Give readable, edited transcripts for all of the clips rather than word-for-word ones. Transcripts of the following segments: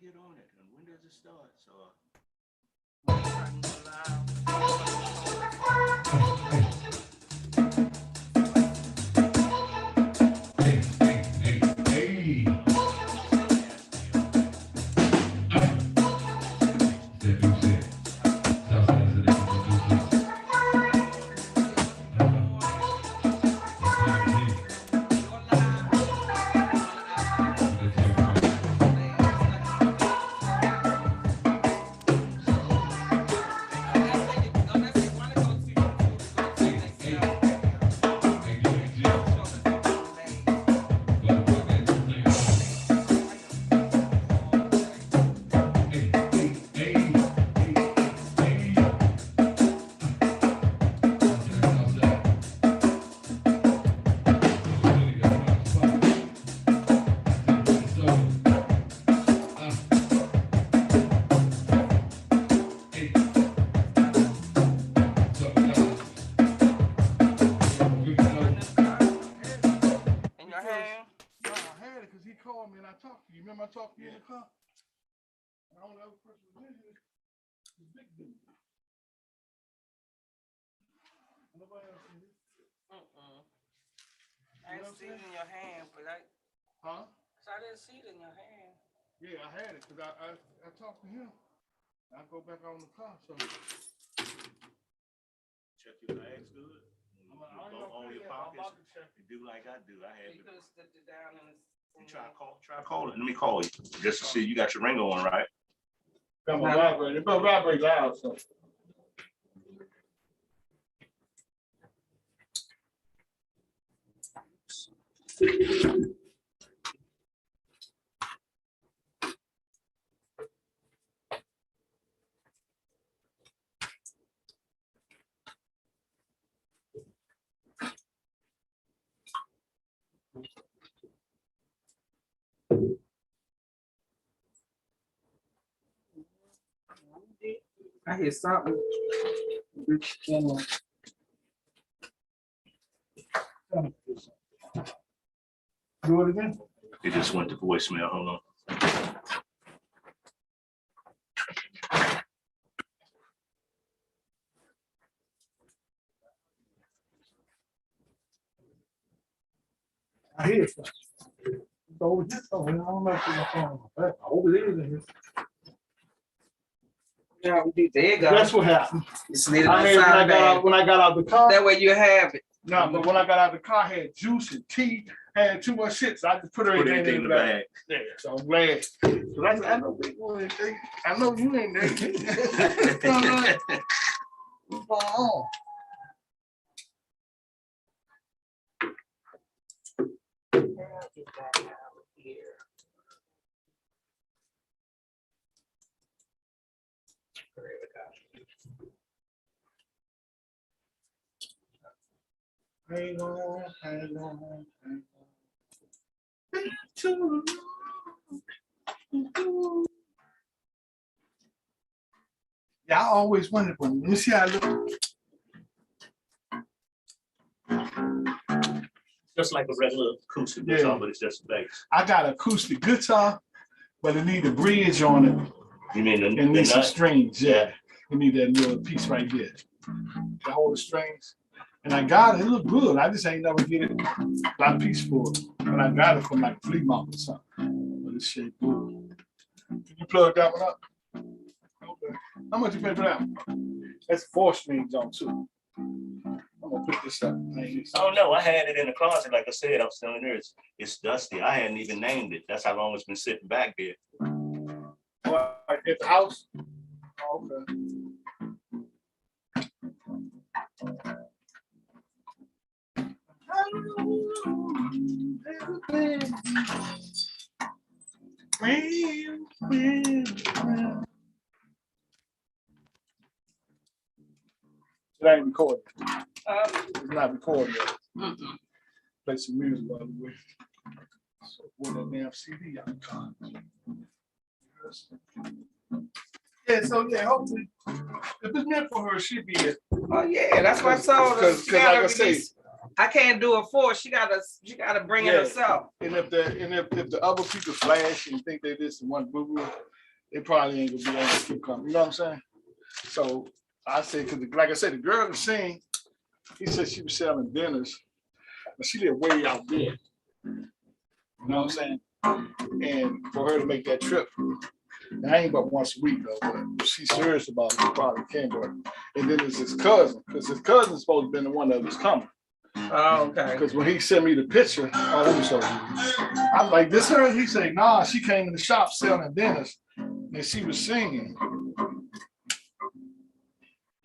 get on it? And when does it start? So I talked to you in the car? I don't know the person was in here. The big dude. Nobody else in here. I didn't see it in your hand, but Huh? So I didn't see it in your hand. Yeah, I had it because I talked to him. I go back on the car, so. check your bags good. Go on your pockets. You do like I do. I had You to. could have slipped it down in the. Try call it. Let me call you just to see. You got your ring on, right? Got my vibrator. It vibrates loud, so. I hear something. Do it again. It just went to voicemail. Hold on. I hear it. It's over here. I don't know if it's my phone. I hope it is in here. Yeah, there you go. That's what happened. You slid it I mean, outside. when I got out the car. That way you have it. No, but when I got out the car, I had juice and tea, had too much shit, so I just put everything in the bag. Yeah, so I'm glad. So I know big boy, I know you ain't there. What's going on? Hang on, hang on, hang on. Too long. Yeah, I always wondered when you see how I look. Just like a regular acoustic guitar, but it's just a bass. I got acoustic guitar, but it need a bridge on it. You mean the and need some nut? strings? Yeah, you need that little piece right there. Got all the strings, and I got it. It look good. I just ain't never get it. Got a piece for it, but I got it from like flea market or something. But it's shaped good. Can you plug that one up? Okay. How much you pay for that one? That's 4 strings on too. I'm gonna put this up. Oh no, I had it in the closet. Like I said, I'm still in there. It's dusty. I hadn't even named it. That's how long it's been sitting back there. What, at the house? Oh, okay. It ain't recorded. It's not recorded yet. Play some music while we wait. So what that damn CD out the car. Yeah, so yeah, hopefully if it's meant for her, she'll be it. Oh yeah, that's what I told her. Because like I say, I can't do it for her. She gotta bring it herself. And if the other people flash and think they this one boo boo, they probably ain't gonna be able to keep coming. You know what I'm saying? So I said, because like I said, the girl was saying, he said she was selling dinners, but she lived way out there. You know what I'm saying? And for her to make that trip, and I ain't but once a week though, but if she's serious about it, she probably can. But and then it's his cousin, because his cousin's supposed to be the one that was coming. Oh, okay. Because when he sent me the picture, oh, let me show you. I'm like, this her? He said, nah, she came in the shop selling dinners, and she was singing.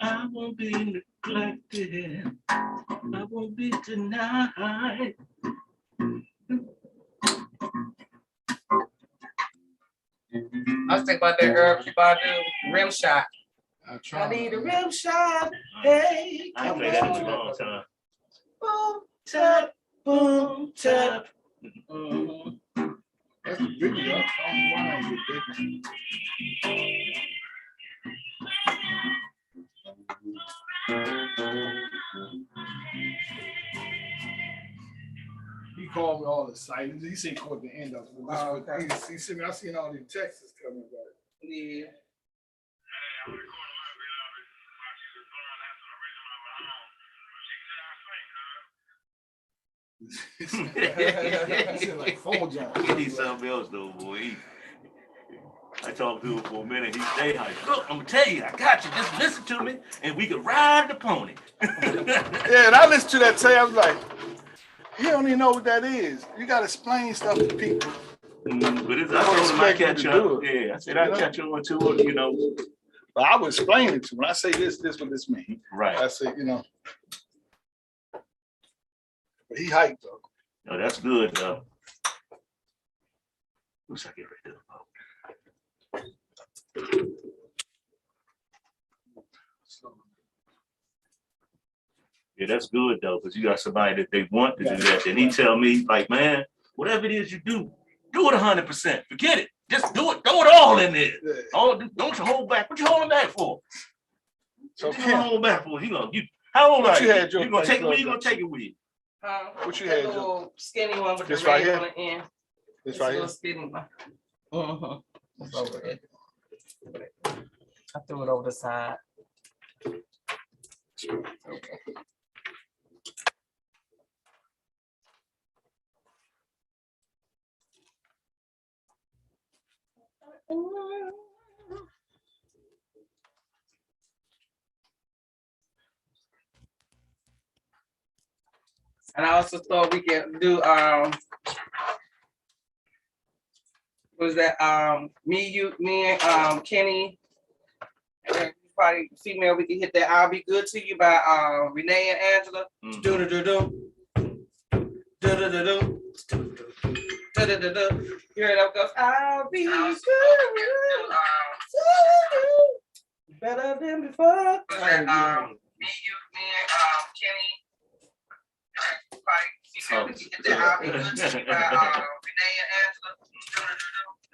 I won't be neglected. I won't be denied. I was thinking about that girl, she bought the rim shot. I need a rim shot. Hey, I ain't played that in a long time. boom, tap, boom, tap. That's the video. I don't know why I ain't get bigger. He called me all excited. He said toward the end of it. Oh, okay. He sent me, I seen all these texts coming back. Yeah. He said like phone jump. He needs something else though, boy. I talked to him for a minute. He stayed high. Look, I'm gonna tell you, I got you. Just listen to me, and we can ride the pony. Yeah, and I listened to that tape. I was like, you don't even know what that is. You gotta explain stuff to people. But it's, I told him I catch up. Yeah, I said I catch on to it. You know, But I would explain it to him. When I say this what this means. right? I say, you know. But he hyped though. No, that's good though. Who's I get right there? Yeah, that's good though, because you got somebody that they want to do that. And he tell me, like, man, whatever it is you do it 100%. Forget it. Just do it. Throw it all in there. Yeah. Don't you hold back. What you holding back for? So What you Kim, hold back for? How old What are you you? had your You gonna take it with you? place Gonna take it with you? what you That had, Joe? little skinny one with This the right red here? on the end. This It's right a here. little skinny one. It's over there. I threw it over the side. Okay. And I also thought we could do was that me and Kenny, and probably female, we can hit that I'll Be Good to You by Renee and Angela. Mhm. Do do do do. Do do do do. Do do do do. You heard that goes, I'll be good to you. Better than before. Me and Kenny.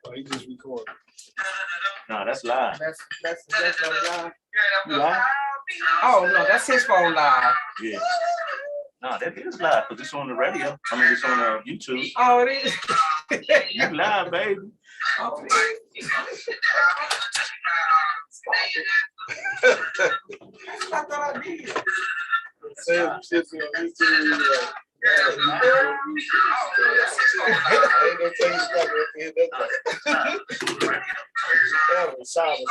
Oh, he just recorded. No, that's live. That's live. You live? Oh no, that's his phone live. Yeah. No, that is live because it's on the radio. I mean, it's on YouTube. Oh, it is. You live, baby. Oh, it is. I thought I did. Same shit on YouTube. I ain't gonna tell you about it. That was silence.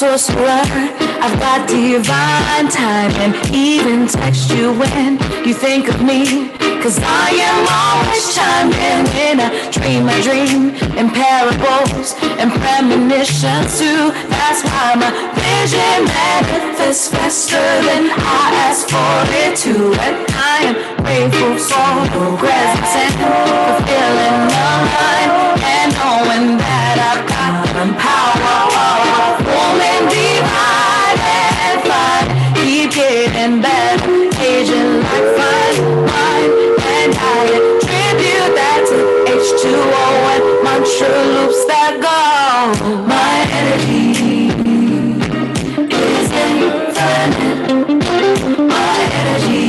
sorcerer. I've got divine timing, even text you when you think of me. Cause I am always chiming in a dream, in parables and premonitions too. That's why my vision manifests faster than I ask for it to. And I am grateful for the presence and fulfilling my mind, and knowing that I've got the power of woman divine and fine. Keep getting better, aging like fine. And I attribute that to H2O and mantra loops that go. My energy is infinite. My energy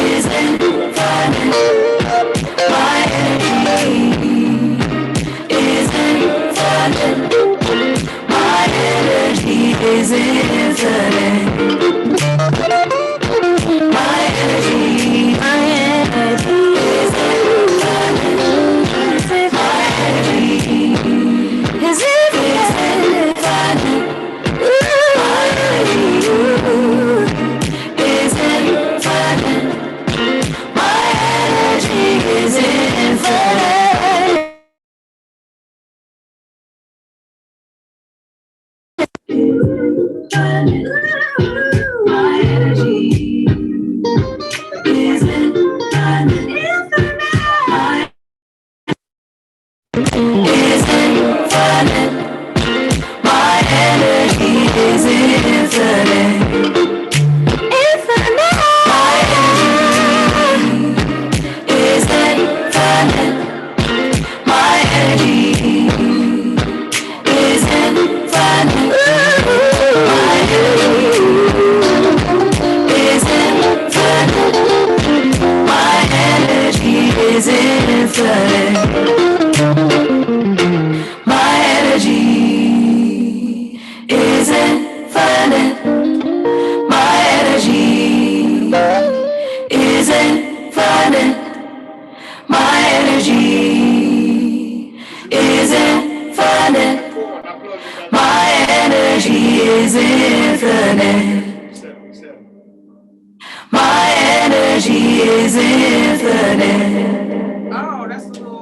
is infinite. My energy is infinite. My energy is infinite. My energy, my energy is infinite. My energy is infinite. My energy is infinite. My energy is infinite. My energy is infinite. Is infinite. My energy is infinite. Infinite. My energy is infinite. My energy is infinite. My energy is infinite. My energy is infinite. My energy is infinite. My energy is infinite. My energy is infinite. My energy is infinite. My energy is infinite. Oh, that's a little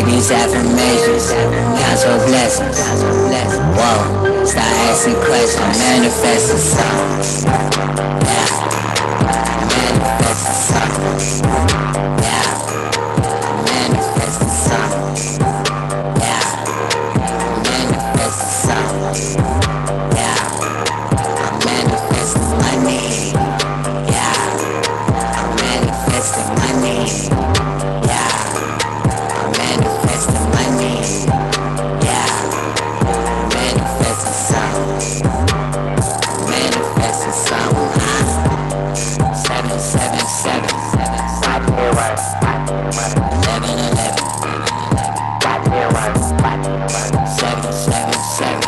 these affirmations, count your blessings. Whoa, start asking questions, manifest the song. Yeah, manifest the song. Yeah, manifest the song. Yeah, manifest the song. Yeah, I manifest the money. Yeah, I manifest the money. Yeah. Manifest the money, yeah. Manifest the sound, manifest the sound. 777, 1111, 777,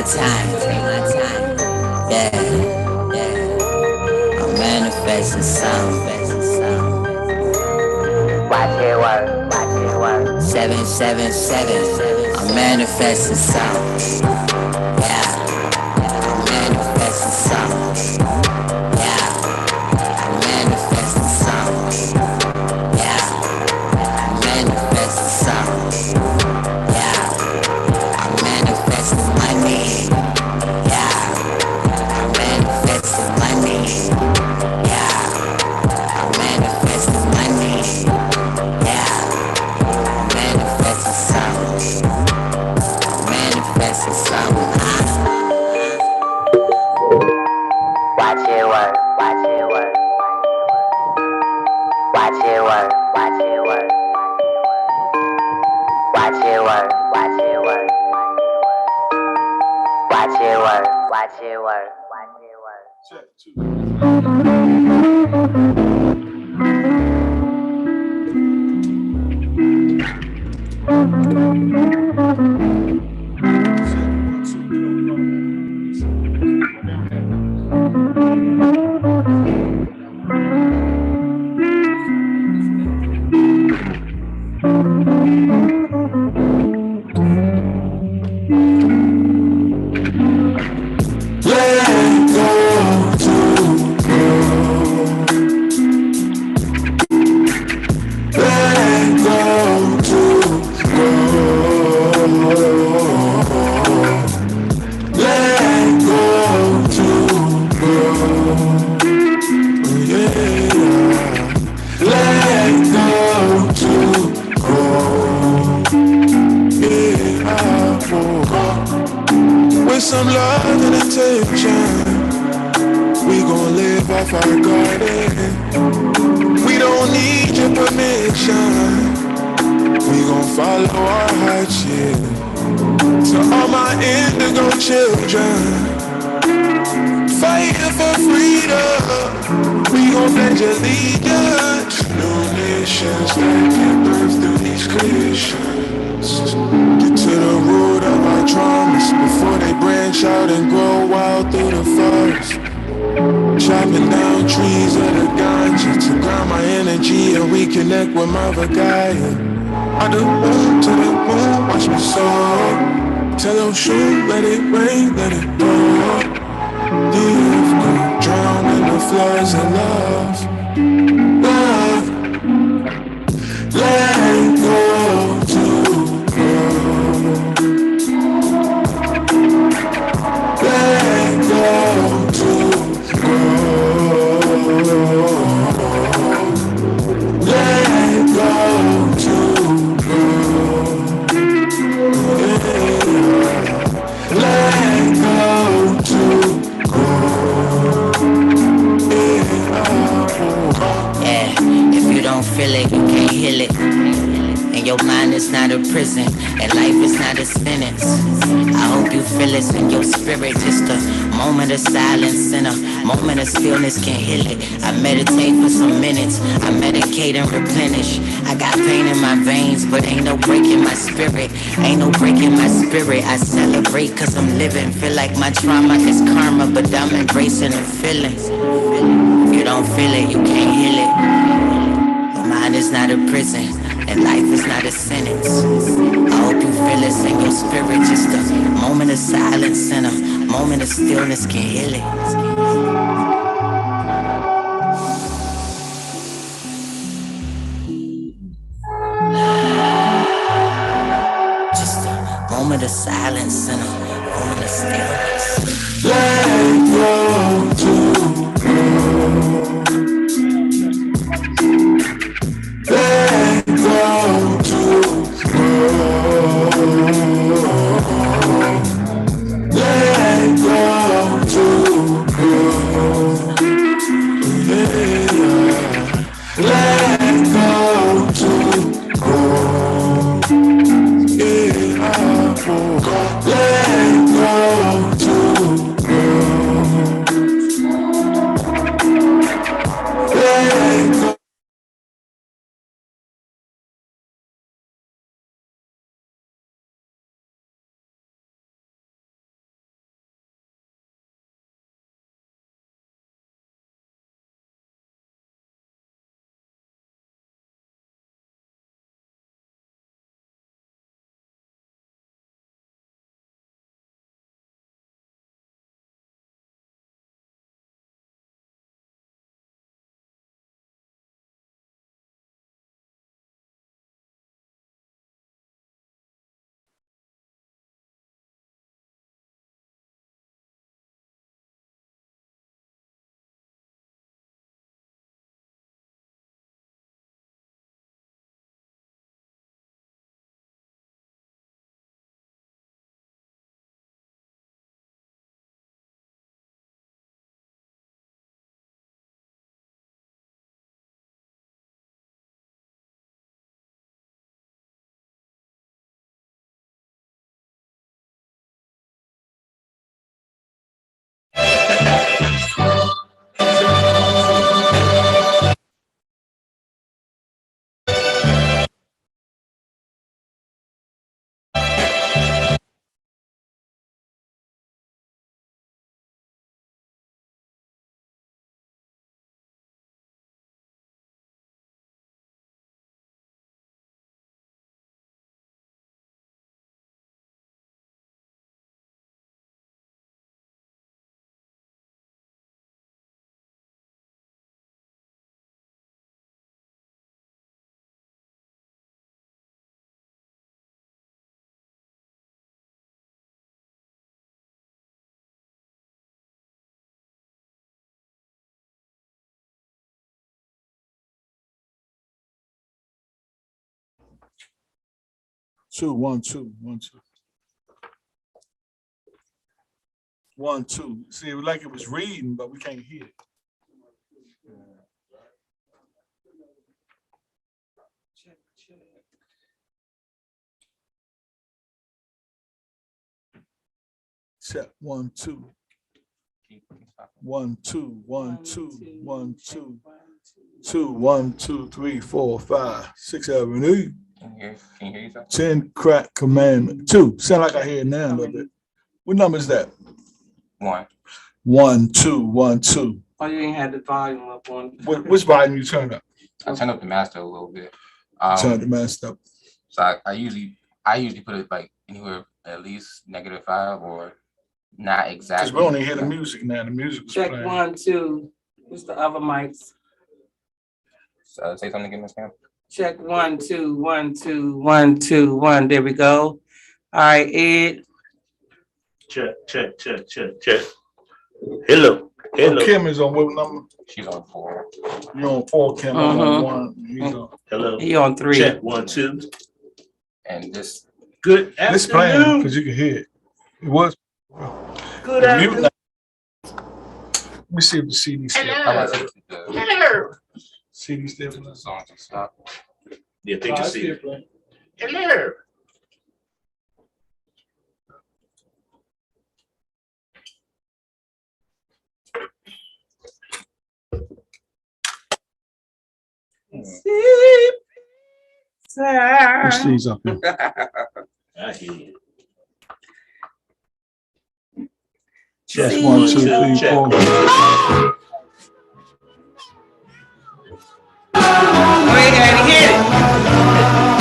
time. Yeah, yeah. I'm manifesting something. Watch it work. 777. I'm manifesting something. Yeah, I'm manifesting something. Yeah, I'm manifesting something. Yeah, I'm manifesting something. Yeah, I'm manifesting money. Yeah, I'm manifesting money. Yeah, I'm manifesting money. Yeah, I'm manifesting something. I'm manifesting something. Watch it work. Watch it work. Watch it work. Watch it work. Watch it work. Watch it work. Watch it work. Watch it work. Watch it work. Check two. With some love and attention, we gon' live off our garden. We don't need your permission. We gon' follow our hearts, yeah. To all my indigo children, fighting for freedom. We gon' pledge allegiance. New nations that give birth through these conditions. Get to the root of our traumas before they branch out and grow wild through the forest. Chopping down trees of the ganja to ground my energy and reconnect with Mother Gaia. I do moon to the moon, watch me soar. Tell them shoot, let it rain, let it pour. The earth gon' drown in the floods of love. Love, let go to grow. Let go to grow. Let go to grow. Yeah. Let go to Yeah, if you don't feel it, you can't heal it. And your mind is not a prison, and life is not a sentence. I hope you feel it in your spirit. Just a moment of silence and a moment of stillness can heal it. I meditate for some minutes, I medicate and replenish. I got pain in my veins, but ain't no break in my spirit. Ain't no break in my spirit. I celebrate cause I'm living. Feel like my trauma is karma, but I'm embracing the feeling. If you don't feel it, you can't heal it. Your mind is not a prison, and life is not a sentence. I hope you feel this in your spirit. Just a moment of silence and a moment of stillness can heal it. Just a moment of silence and a moment of stillness. let go to grow. Let go to grow. Let go to grow. Yeah. Let go to grow. Yeah. Let go to grow. Let go. 2, 1, 2, 1, 2. 1, 2. See, it was like it was reading, but we can't hear it. Check 1, 2. 1, 2, 1, 2, 1, 2. 2, 1, 2, 3, 4, 5, 6, 7, 8. Can you hear yourself? 10 crack commandment. 2. Sound like I hear it now a little bit. What number is that? 1. 1, 2, 1, 2. Oh, you ain't had the volume up on. Which volume you turn up? I turned up the master a little bit. Turn the master up. So I usually put it like anywhere at least -5 or not Because exactly. we only hear the music now. The music was Check playing. 1, 2. What's the other mics? So say something again, Ms. Cam. Check 1, 2, 1, 2, 1, 2, 1. There we go. All right, Ed. Check, check, check, check, check. Hello, hello, Kim is on what number? She's on 4. You on 4, Kim. I'm on 1. He's on. hello. He on 3. Check 1, 2. And this Good It's playing afternoon. because you can hear it. It was. Good The mute afternoon. Let me see if the CD still. how about the Hello. CD still playing. song to stop? Yeah, they can see it. playing. Hello. Which CD's up here? I hear you. Check Check 1, 2, 3, check. 4. Go ahead and hit it.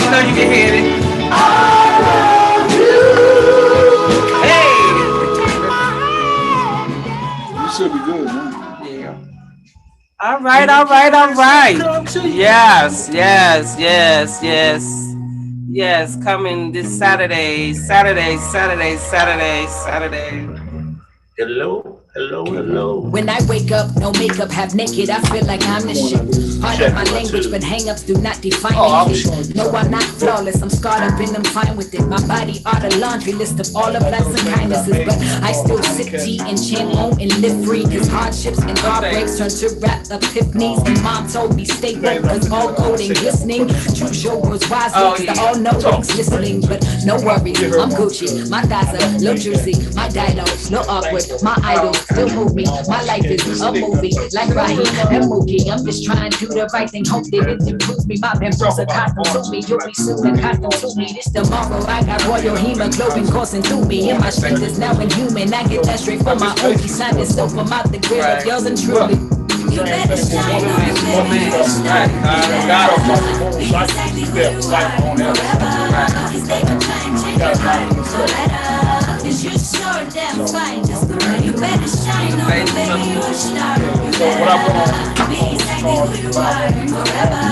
You know you can hit it. You should be good, man. Hey. Yeah. All right, all right, all right. Yes, yes, yes, yes. Yes, coming this Saturday. Hello, hello, hello. When I wake up, no makeup, half naked, I feel like I'm the shit. Pardon my language, but hang-ups do not define me. No, I'm not flawless, I'm scarred up and I'm fine with it. My body are the laundry list of all of life's kindnesses, but I still sip tea and chant home and live free. Cause hardships and heartbreaks turn to rap epiphanies. And mom told me stay woke, cause all gold and glistening. Choose your words wisely, cause the all know things listening. But no worries, I'm Gucci, my thighs are little juicy, my dialogue, no awkward, my idols still move me. My life is a movie, like Raheem and Mookie. I'm just trying to do the right thing, hope that it improves me. My pimples are cotton to me, you'll be soon and cotton to me. This tomorrow, I got royal hemoglobin coursing through me. And my strength is now inhuman, I get that straight from my OG. Signed this so from out the grill of yours and truly. You better shine on it, baby. You shine. Be exactly who you are forever. Cause they can try and change your mind forever. Cause you're so damn fine, just the way you better shine on it, baby. You're a star. You better be exactly who you are forever.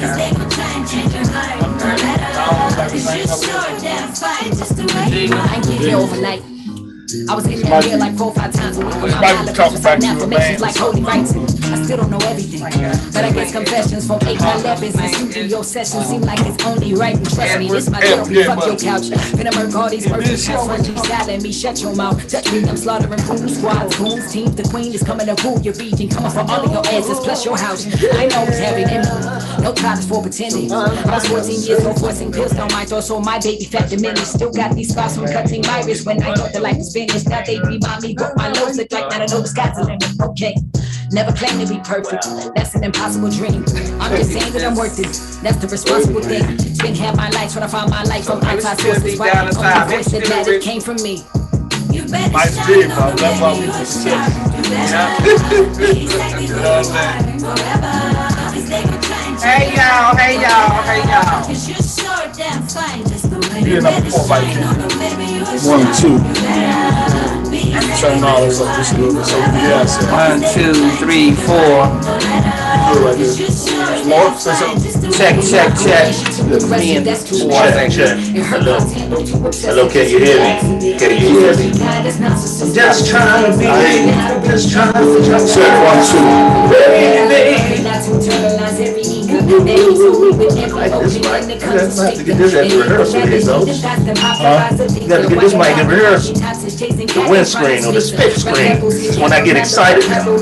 Cause they can try and change your mind forever. Cause you're so damn fine, just the way you are. I get here overnight. I was in that here like 4 or 5 times a week. With my affirmations like holy rights. I still don't know everything, but I guess confessions from 8 by 11s and studio sessions seem like it's only right. And trust me, this my therapy. Fuck your couch. Finna murk all these words. When you silent me, shut your mouth. Touch me, I'm slaughtering boom squads, booms, teams. The queen is coming to rule your region, coming for all of your answers plus your house. I know it's heavy in me. No time for pretending. I was 14 years old, forcing pills down my throat, so my baby fat diminished. Still got these scars from cutting my wrist when I thought the life was finished. Now they remind me what my nose look like. Now I know the sky's the limit. Okay, never claim to be perfect. That's an impossible dream. I'm just saying that I'm worth it. That's the responsible thing. Spend half my life trying to find my life from outside sources. Why the only voice that mattered came from me. You better My dream, bro. That's why we just sit. Hey y'all, hey y'all, hey y'all. You're number 4 by Kim. 1, 2. Turn all this up just a little bit. So yeah, so 1, 2, 3, 4. good right there. More? Say something. Check. Me and Check. Hello, can you hear me? Can you hear me? just trying to be, just trying to Check 1, 2. Like this mic. You have to get this at rehearsal here, though. You got to get this mic in rehearsal. The windscreen or the spit screen. When I get excited. 1, 2.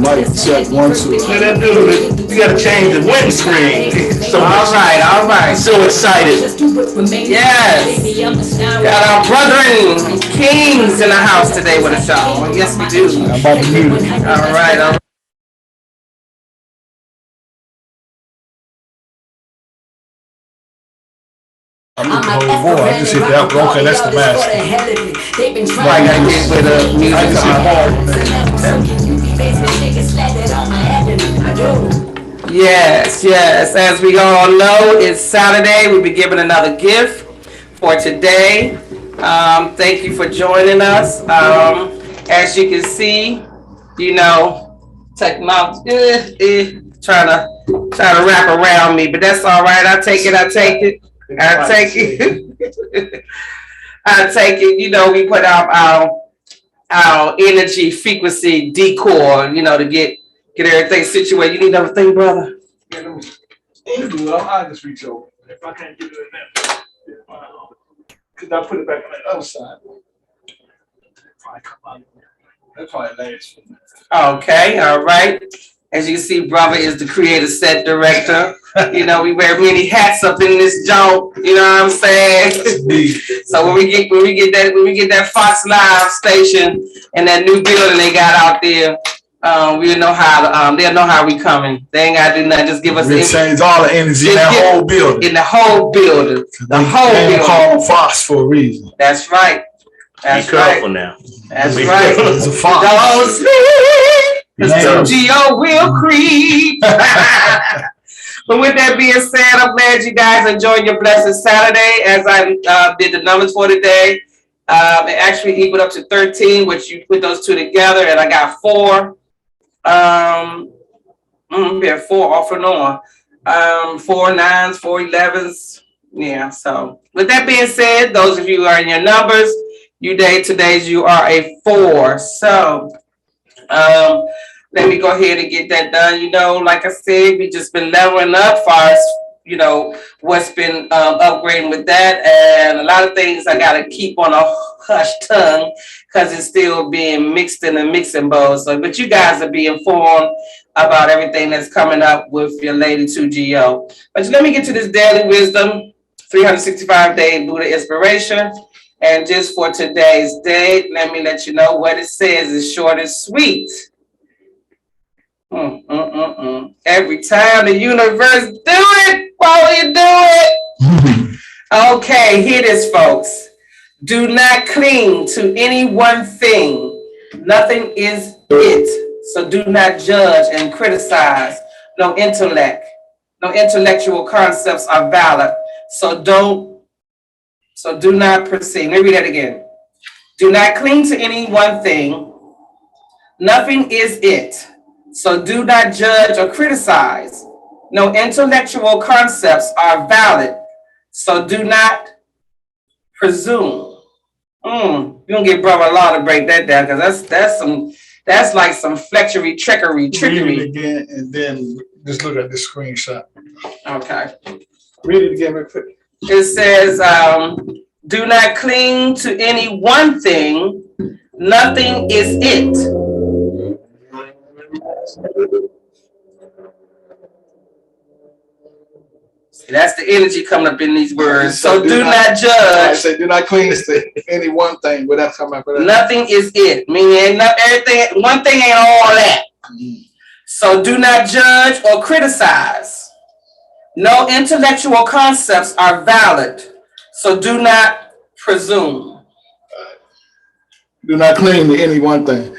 Mic check 1, 2. Look at that dude. You got to change the windscreen. So All right. so excited. Yes. Got our brethren kings in the house today with us, y'all. Yes, we do. I'm about to mute it. All right. I'm looking for the boy. I just hit that. Okay, that's the master. Why I gotta get with the music on. Yes. As we all know, it's Saturday. We'll be giving another gift for today. Thank you for joining us. As you can see, technology trying to wrap around me, but that's all right. I take it. I take it. We put out our energy frequency decor, to get everything situated. You need everything, brother? I'll just reach over. If I can't get it in there. Because I put it back on the other side. That's probably last. Okay, all right. As you can see, brother is the creative set director. We wear many hats up in this joint. You know what I'm saying? So when we get that Fox Live station and that new building they got out there, we'll know how they'll know how we coming. They ain't gotta do nothing. Just give us They change all the energy in that whole building. In the whole building. The whole building. Called Fox for a reason. That's right. Be careful now. That's Be right. careful. It's a Fox. Don't sleep, because Geo will creep. But with that being said, I'm glad you guys enjoyed your blessed Saturday as I did the numbers for today. It actually equaled up to 13, which you put those two together, and I got 4. 4 off and on. 4 9s, 4 11s. Yeah, so with that being said, those of you who are in your numbers, today's you are a 4. So let me go ahead and get that done. Like I said, we just been leveling up as far as what's been upgrading with that, and a lot of things I gotta keep on a hush tongue because it's still being mixed in the mixing bowl. So, but you guys will be informed about everything that's coming up with your lady 2GO. But let me get to this daily wisdom, 365-day Buddha inspiration. And just for today's date, let me let you know what it says. It's short and sweet. Every time the universe do it, while you do it. Okay, here it is, folks. Do not cling to any one thing. Nothing is it. So do not judge and criticize. No intellectual concepts are valid. So do not proceed. Let me read that again. Do not cling to any one thing. Nothing is it. So do not judge or criticize. No intellectual concepts are valid. So do not presume. You're gonna get Brother Law to break that down, because that's like some trickery. Read it again and then just look at this screenshot. Okay. Read it again real quick. It says, do not cling to any one thing. Nothing is it. That's the energy coming up in these words. So do not judge. I say do not cling to any one thing, but that's coming up with that. Nothing is it. Meaning everything, one thing ain't all that. So do not judge or criticize. No intellectual concepts are valid. So do not presume. Do not cling to any one thing.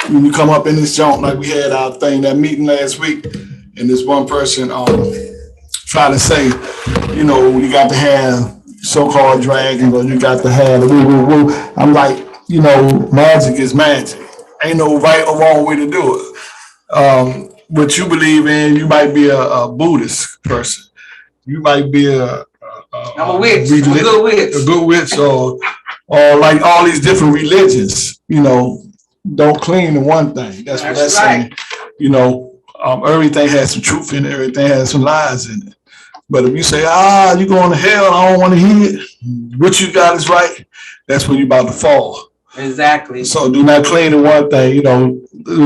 When you come up in this joint, like we had our thing, that meeting last week, and this one person try to say, you got to have so-called dragons, or you got to have the woo. I'm like, magic is magic. Ain't no right or wrong way to do it. what you believe in. You might be a Buddhist person. You might be I'm a witch. I'm a good witch. A good witch, or like all these different religions. You know, don't cling to one thing. That's what that's saying. You know, everything has some truth in it. Everything has some lies in it. But if you say, you're going to hell, I don't want to hear it. What you got is right. That's when you're about to fall. Exactly. So do not cling to one thing. You know,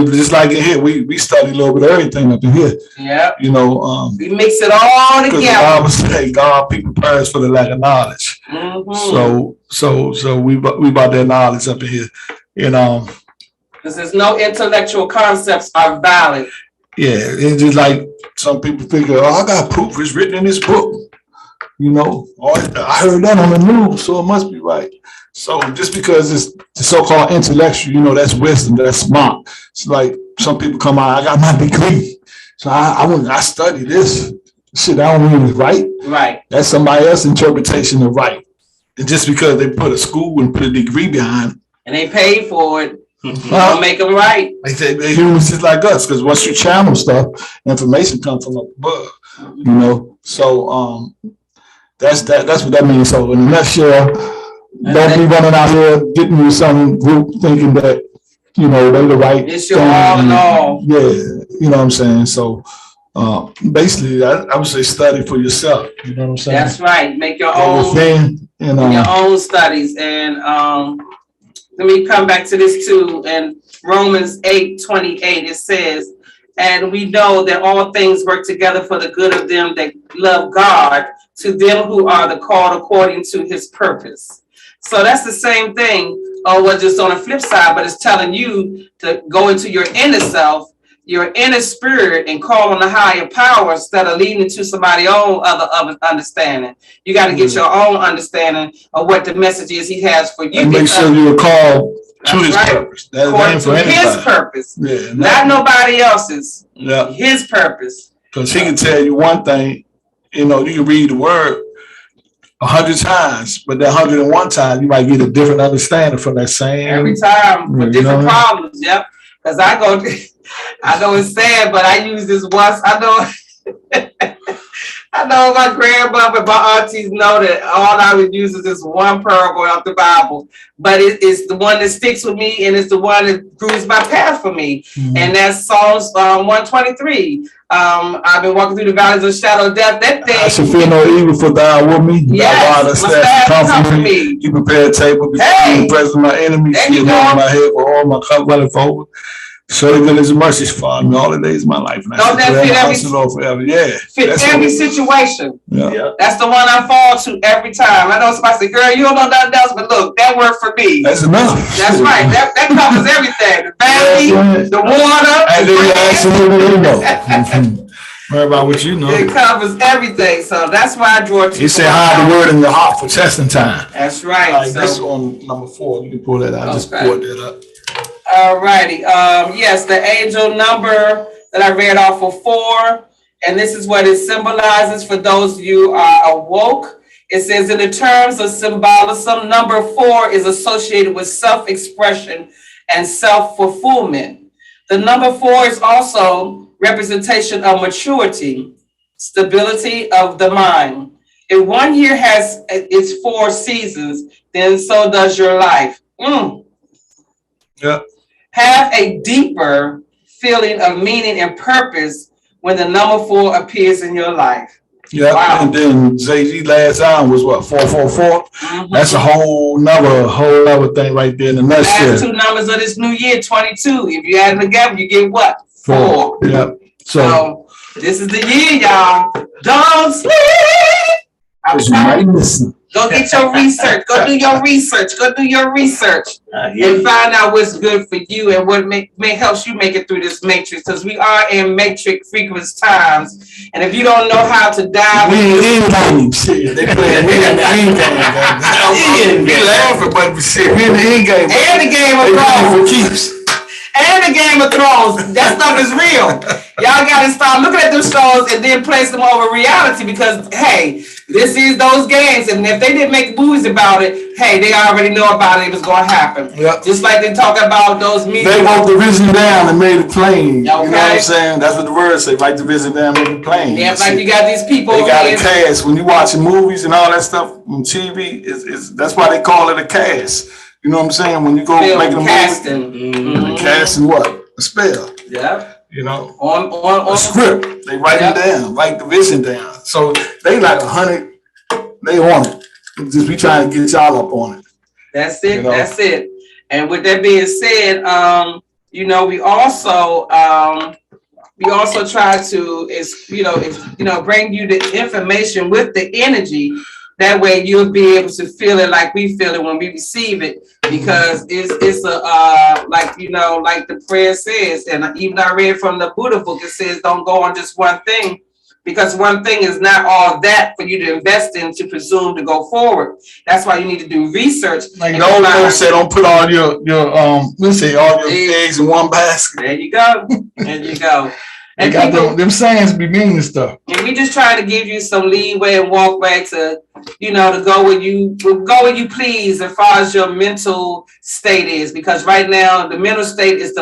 just like in here, we study a little bit of everything up in here. Yeah. You know, we mix it all together. Because the Bible says God people perish for the lack of knowledge. Mm-hmm. So we about that knowledge up in here. And because there's no intellectual concepts are valid. Yeah, it's just like some people figure, I got proof, it's written in this book. You know, I heard that on the news, so it must be right. So just because it's the so-called intellectual, you know, that's wisdom, that's smart. It's like some people come out, I got my degree, so I study this. Shit, I don't mean it's right. Right. That's somebody else's interpretation of right. And just because they put a school and put a degree behind it. And they paid for it. Don't make them right. They're humans just like us, because once you channel stuff, information comes from up above. You know, so that's what that means. So in a nutshell, don't be running out here getting you some group thinking that you know they're the right. It's your all in all. Yeah, you know what I'm saying. So basically, I would say study for yourself. You know what I'm saying. That's right. Make your own thing. You know, your own studies. And let me come back to this too. In Romans 8:28, it says, and we know that all things work together for the good of them that love God, to them who are the called according to his purpose. So that's the same thing, or just on the flip side, but it's telling you to go into your inner self, your inner spirit, and call on the higher power instead of leading to somebody's own other understanding. You got to get your own understanding of what the message is he has for you. And make sure you're called to his purpose. According to his purpose. Yeah, not nobody else's. Yeah. His purpose. Because he can tell you one thing, you know, you can read the word 100 times, but that 101 times you might get a different understanding from that same. Every time with different problems. Yep. Because I know it's sad, but I use this once. I know my grandmother and my aunties know that all I would use is this one parable out the Bible, but it's the one that sticks with me, and it's the one that proves my path for me. Mm-hmm. And that's Psalms 123. I've been walking through the valleys of shadow of death. That thing. I should fear no evil, for thou art with me. Yes, my staff comfort me. You prepare a table before me in the presence of my enemies. You know my head with all my cup running forward. Surely goodness and mercy follow me all the days of my life. And don't that fit every situation? Yeah. That's the one I fall to every time. I know somebody say, girl, you don't know nothing else, but look, that worked for me. That's enough. That's right. That covers everything. The valley, the water. And then you absolutely know. Worry about what you know. It covers everything. So that's why I draw. He said, hide the word in your heart for testing time. That's right. Like this on number 4. You can pull that out. Okay. Just pull that up. All righty. Yes, the angel number that I read off of 4, and this is what it symbolizes for those of you who are awoke. It says, in the terms of symbolism, number 4 is associated with self-expression and self-fulfillment. The number 4 is also representation of maturity, stability of the mind. If 1 year has its 4 seasons, then so does your life. Yeah. Have a deeper feeling of meaning and purpose when the number 4 appears in your life. Yeah, wow. And then Jay-Z last album was what, 444? Mm-hmm. That's a whole nother thing right there in the nutshell. Last 2 numbers of this new year, 22. If you add them together, you get what? 4. Yeah. So this is the year, y'all. Don't sleep. Go get your research. Go do your research. Go do your research and find out what's good for you and what may helps you make it through this matrix. Because we are in matrix frequency times, and if you don't know how to dive, we in game. Shit, they playing we in the end game. We laughing, but shit, we in the end game. And the game of golf for keeps. and the Game of Thrones. That stuff is real. Y'all gotta start looking at those shows and then place them over reality because, hey, this is those games. And if they didn't make movies about it, hey, they already know about it. It was going to happen. Yep. Just like they talk about those media. They wrote the vision down and made it plain. Okay. You know what I'm saying? That's what the words say. Write the vision down, make it plain. Yeah, like you got these people. They got a cast. When you watching movies and all that stuff on TV, it's that's why they call it a cast. You know what I'm saying? When you go make a movie, casting what? A spell. Yeah. You know, on a script. They write it down, write the vision down. So they like 100. They on it. Just be trying to get y'all up on it. That's it. You know? That's it. And with that being said, you know, we also try to bring you the information with the energy. That way you'll be able to feel it like we feel it when we receive it, because it's a like the prayer says, and even I read from the Buddha book, it says don't go on just one thing, because one thing is not all that for you to invest in to presume to go forward. That's why you need to do research. Like the old folks said, don't put all your eggs in one basket. There you go. There you go. And got them sayings be meaning stuff. And we just trying to give you some leeway and walkway to, to go where you please as far as your mental state is. Because right now the mental state is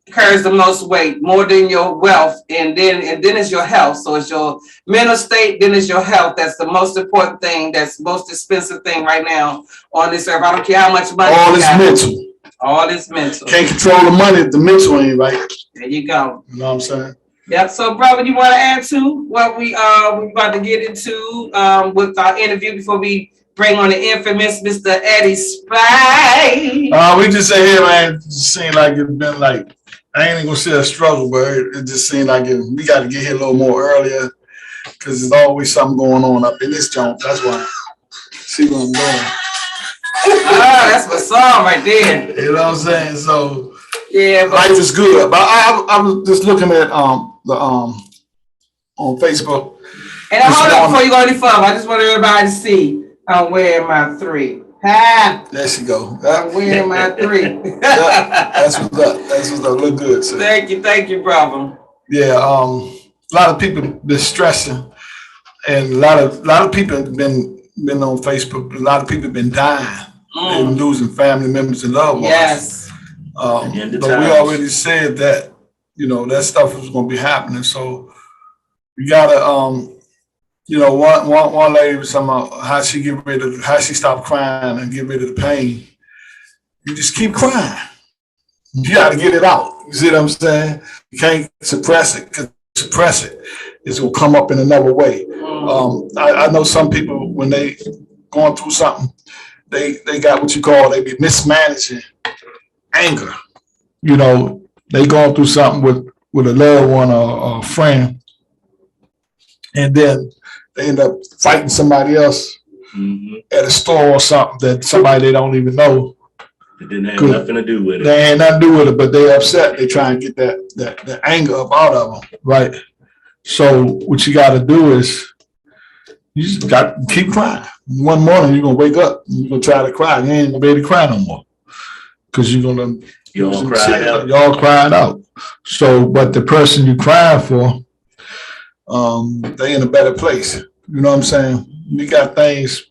carries the most weight, more than your wealth, and then it's your health. So it's your mental state, then it's your health. That's the most important thing. That's the most expensive thing right now on this earth. I don't care how much money. All is mental. All is mental. Can't control the money if the mental ain't right. There you go. You know what I'm saying? Yep. So, brother, you want to add to what we about to get into with our interview before we bring on the infamous Mr. Eddie Spy? We just say here, man. It seemed like it's been like, I ain't even gonna say a struggle, but it just seemed like we got to get here a little more earlier because there's always something going on up in this joint. That's why. See what I'm doing. That's my song right there. You know what I'm saying? So yeah, life is good. But I was just looking at on Facebook. And hold on before you go any further. I just want everybody to see I'm wearing my 3. There she go. I'm wearing my 3. That's what's up. That's what's up. Look good. So. Thank you, brother. Yeah, a lot of people been stressing, and a lot of people have been on Facebook. A lot of people have been dying. They've been losing family members and loved ones. Yes. But we already said that, that stuff was going to be happening. So we gotta, one lady was talking about how she stopped crying and get rid of the pain. You just keep crying. You got to get it out. You see what I'm saying? You can't suppress it, because suppress it, it's going to come up in another way. I know some people, when they going through something, they got what you call, they be mismanaging anger. They going through something with a loved one or a friend, and then they end up fighting somebody else at a store or something that somebody they don't even know. It didn't have nothing to do with it. They ain't nothing to do with it, but they upset. They try and get that anger up out of them, right? So what you got to do is you just got to keep crying. One morning you're gonna wake up and you're gonna try to cry. You ain't gonna be able to cry no more because you're gonna y'all cried out. So, but the person you crying for, they in a better place. You know what I'm saying? We got things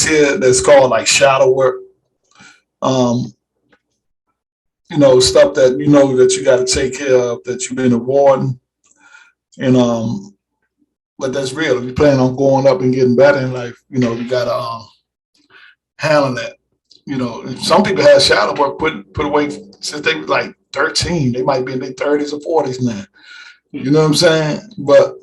here that's called like shadow work. Stuff that that you got to take care of, that you've been avoiding, and but that's real. If you plan on going up and getting better in life, you gotta handle that. Some people have shadow work put away since they were like 13. They might be in their 30s or 40s now. You know what I'm saying? But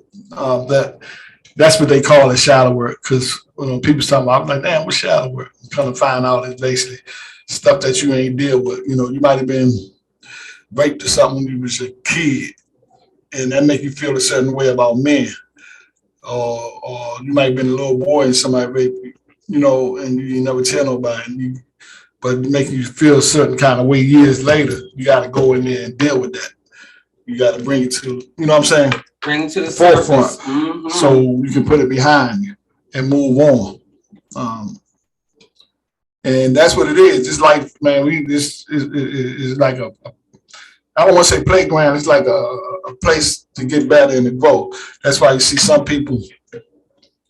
that's what they call it, shadow work. Because when people talking about, I'm like, damn, what's shadow work? You kind of find out it's basically stuff that you ain't deal with. You might have been raped or something when you was a kid, and that make you feel a certain way about men. Or you might have been a little boy and somebody raped you, and you never tell nobody. But make you feel a certain kind of way years later. You got to go in there and deal with that. You got to bring it to, what I'm saying? Bring it to the forefront, so you can put it behind you and move on. And that's what it is. It's like, man, this is like I don't want to say playground. It's like a place to get better and to grow. That's why you see some people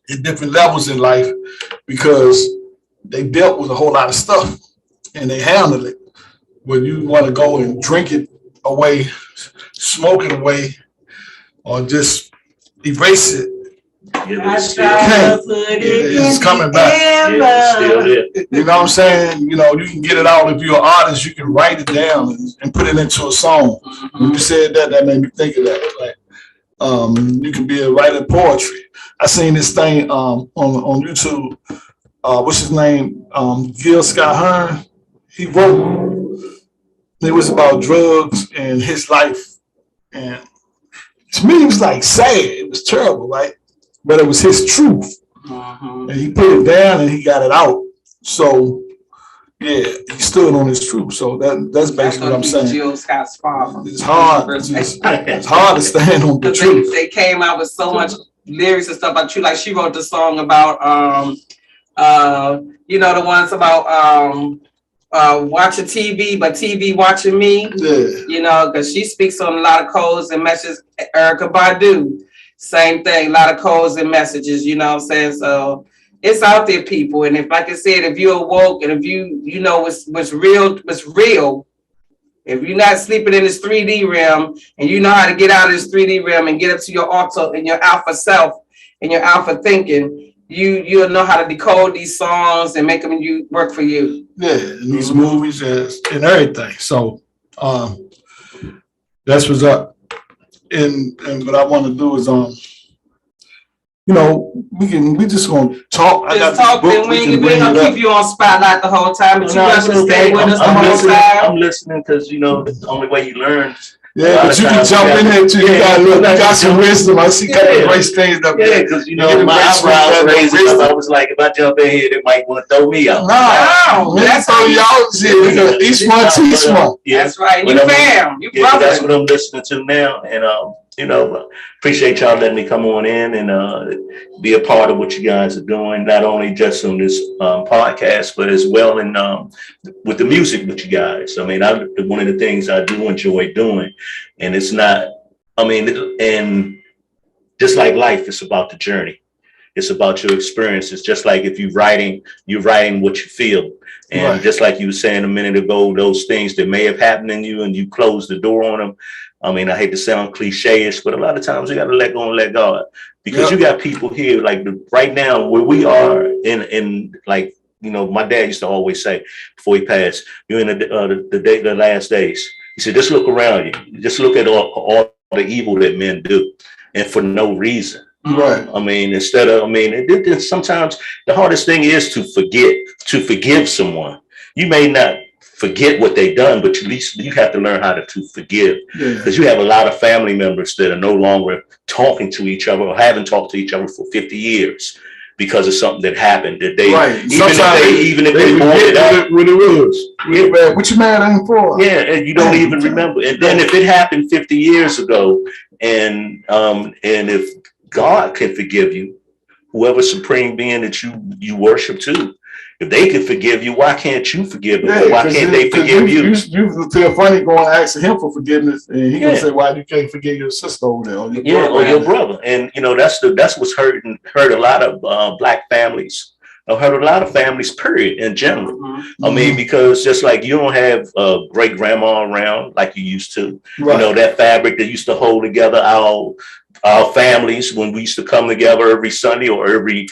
at different levels in life because they dealt with a whole lot of stuff and they handled it. When you want to go and drink it away, smoke it away, or just erase it, It's coming back. still there. You know what I'm saying? You know, you can get it out. If you're an artist, you can write it down and put it into a song. When you said that, that made me think of that. Like, you can be a writer of poetry. I seen this thing on YouTube. What's his name? Gil Scott Hearn. He wrote. It was about drugs and his life, and to me, it was like sad. It was terrible, right? But it was his truth. And he put it down and he got it out. So, yeah, he stood on his truth. So that's basically what I'm saying. Jill Scott's father. It's hard. It's hard to stand on the truth. They came out with so much lyrics and stuff about you. Like she wrote the song about, you know, the ones about watching TV, but TV watching me. Yeah. You know, because she speaks on a lot of codes and messages. Erykah Badu. Same thing, a lot of codes and messages, you know what I'm saying? So it's out there, people. And if, like I said, if you're awoke and if you know what's real, if you're not sleeping in this 3D realm and you know how to get out of this 3D realm and get up to your altar and your alpha self and your alpha thinking, you'll know how to decode these songs and make them work for you. Yeah, and these movies and everything. So that's what's up. And what I want to do is you know, we just gonna talk. Just talk, and we ain't gonna keep you on spotlight the whole time, but you have to stay with us the whole time. I'm listening because you know the only way you learn. Yeah, but you can jump in there too. You got some wisdom. I see kind of race things up there. Yeah, because you know my eyebrows raised up. I was like, if I jump in here, they might want to throw me out. No, that's all y'all see. Each one teach one. Yeah, that's right. You fam, you brother. That's what I'm listening to now, and you know, appreciate y'all letting me come on in and be a part of what you guys are doing, not only just on this podcast, but as well in with the music with you guys. I mean, one of the things I do enjoy doing, and it's not, I mean, and just like life, it's about the journey. It's about your experiences. Just like if you're writing what you feel. And right. Just like you were saying a minute ago, those things that may have happened in you and you close the door on them. I mean, I hate to sound cliche-ish, but a lot of times you got to let go and let God, because you got people here like right now where we are in like, you know, my dad used to always say before he passed, you're in the last days. He said, just look around you. Just look at all the evil that men do, and for no reason. Right. I mean, sometimes the hardest thing is to forgive someone. You may not forget what they've done, but at least you have to learn how to forgive, because you have a lot of family members that are no longer talking to each other or haven't talked to each other for 50 years because of something that happened that they, even if they forget what it was. What you mad at him for? Yeah, and you don't even remember. And then if it happened 50 years ago, and if God can forgive you, whoever supreme being that you worship too, if they can forgive you, why can't you forgive them? Yeah, why can't they forgive you? You feel funny going to ask him for forgiveness, and he gonna say, "Why you can't forgive your sister over there?" Or your brother. And you know that's what's hurt a lot of black families. I've hurt a lot of families, period, in general. I mean, because just like you don't have great grandma around like you used to, you know, that fabric that used to hold together our families when we used to come together every Sunday or every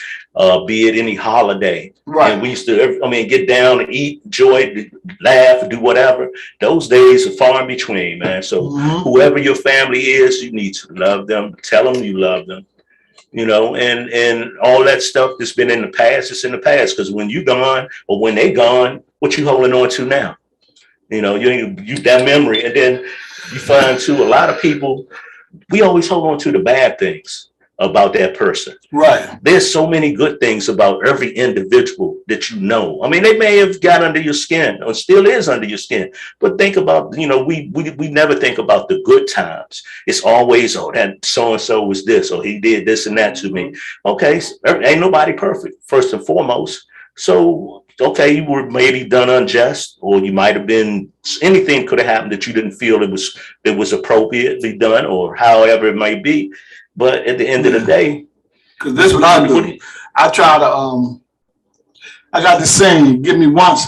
be it any holiday. Right. And we used to, get down and eat, enjoy, laugh, do whatever. Those days are far in between, man. So whoever your family is, you need to love them, tell them you love them. You know, and all that stuff that's been in the past, it's in the past. Because when you gone or when they gone, what you holding on to now? You know, you that memory. And then you find too, a lot of people, we always hold on to the bad things about that person. Right. There's so many good things about every individual that you know. I mean, they may have got under your skin or still is under your skin, but think about, you know, we never think about the good times. It's always, oh, that so-and-so was this, or he did this and that to me. Okay. Ain't nobody perfect, first and foremost. So okay, you were maybe done unjust, or you might have been, anything could have happened that you didn't feel it was appropriately done, or however it may be. But at the end of the day, because this is what I do. I try to I got this saying, give me once,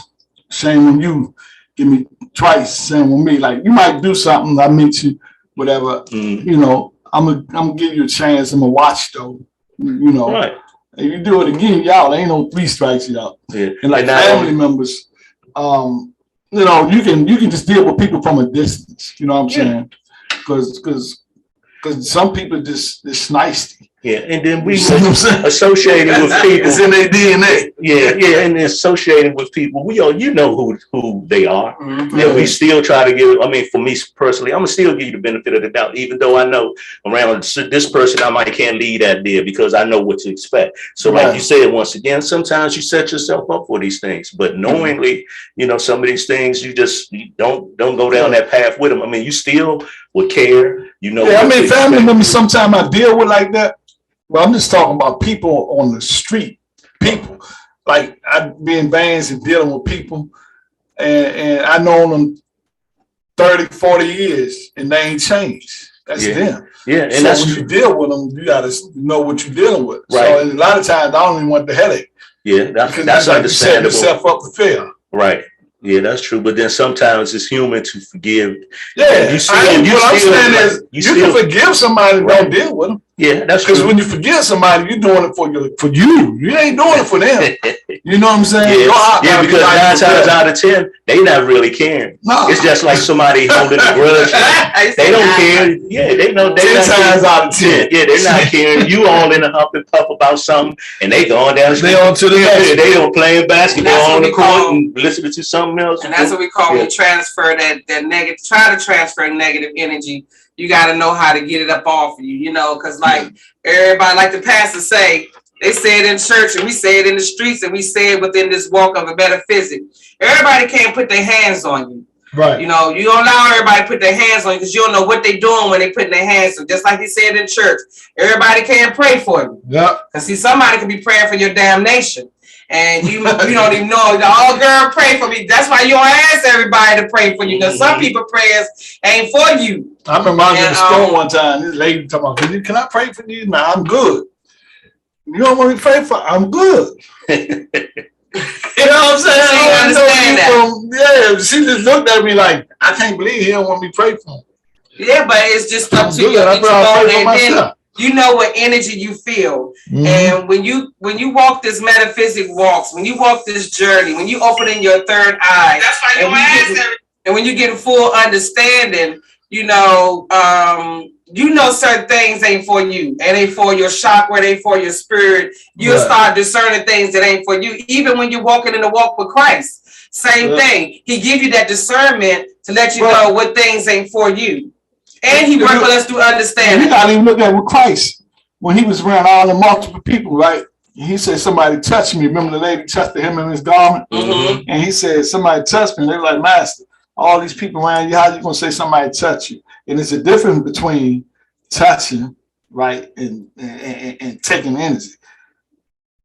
shame on you. Give me twice, shame on me. Like, you might do something, I meet you, whatever. You know, I'm gonna give you a chance. I'm gonna watch though. You know, right. If you do it again, y'all ain't no 3 strikes, y'all. Yeah. And like family members, you know, you can just deal with people from a distance. You know what I'm saying? Because some people just nice. Yeah, and then we associated with people. It's in their DNA. Yeah, and associated with people. We all, you know who they are. And we still try to give. I mean, for me personally, I'm gonna still give you the benefit of the doubt, even though I know around this person I might can't lead that there because I know what to expect. So, like you said, once again, sometimes you set yourself up for these things, but knowingly, you know, some of these things you don't go down that path with them. I mean, you still would care. You know. Yeah, I mean, family members sometimes I deal with like that. Well, I'm just talking about people on the street. People, like I be in vans and dealing with people, and I known them 30, 40 years, and they ain't changed. That's them. Yeah, and so that's when you deal with them, you gotta know what you're dealing with. Right. So a lot of times I don't even want the headache. Yeah, that's like understandable. You set yourself up to fail. Right. Yeah, that's true. But then sometimes it's human to forgive. Yeah, what I'm saying is you can forgive somebody and don't deal with them. Yeah, that's because when you forgive somebody, you're doing it for you. You ain't doing it for them. You know what I'm saying? Yeah, because 9 times out of 10, they not really caring. No. It's just like somebody holding a grudge. They don't care. Yeah, they know. 10 times out of 10. Yeah, they're not caring. You all in a huff and puff about something, and they going down the street. They on to the next. They don't playing basketball on the court and listening to something else. And that's what we call when you transfer that negative. Try to transfer negative energy. You got to know how to get it up off of you, you know, because like everybody, like the pastor say, they say it in church and we say it in the streets and we say it within this walk of a metaphysic. Everybody can't put their hands on you. Right. You know, you don't allow everybody to put their hands on you because you don't know what they're doing when they put their hands on you. Just like he said in church, everybody can't pray for you. Yeah. Because see, somebody could be praying for your damnation. And you don't even know. Oh, girl, pray for me. That's why you don't ask everybody to pray for you. Because some people prayers ain't for you. I remember I was in the store one time. This lady talking about, can I pray for you? Nah, I'm good. You don't want me to pray for? I'm good. You know what I'm saying? She understand that. Yeah, she just looked at me like, I can't believe he don't want me to pray for him. Yeah, but it's just up to you. And then you know what energy you feel. And when you walk this metaphysic walks, when you walk this journey, when you open in your third eye, that's why and when you get full understanding, you know certain things ain't for you. It ain't for your chakra, it ain't for your spirit. You'll start discerning things that ain't for you. Even when you're walking in the walk with Christ, same thing. He give you that discernment to let you know what things ain't for you. And he worked with us to understand. You gotta even look at with Christ when he was around all the multiple people, right? He said somebody touched me. Remember the lady touched him in his garment, and he said somebody touched me. And they were like, Master, all these people around you, how you gonna say somebody touched you? And it's a difference between touching, right, and taking energy.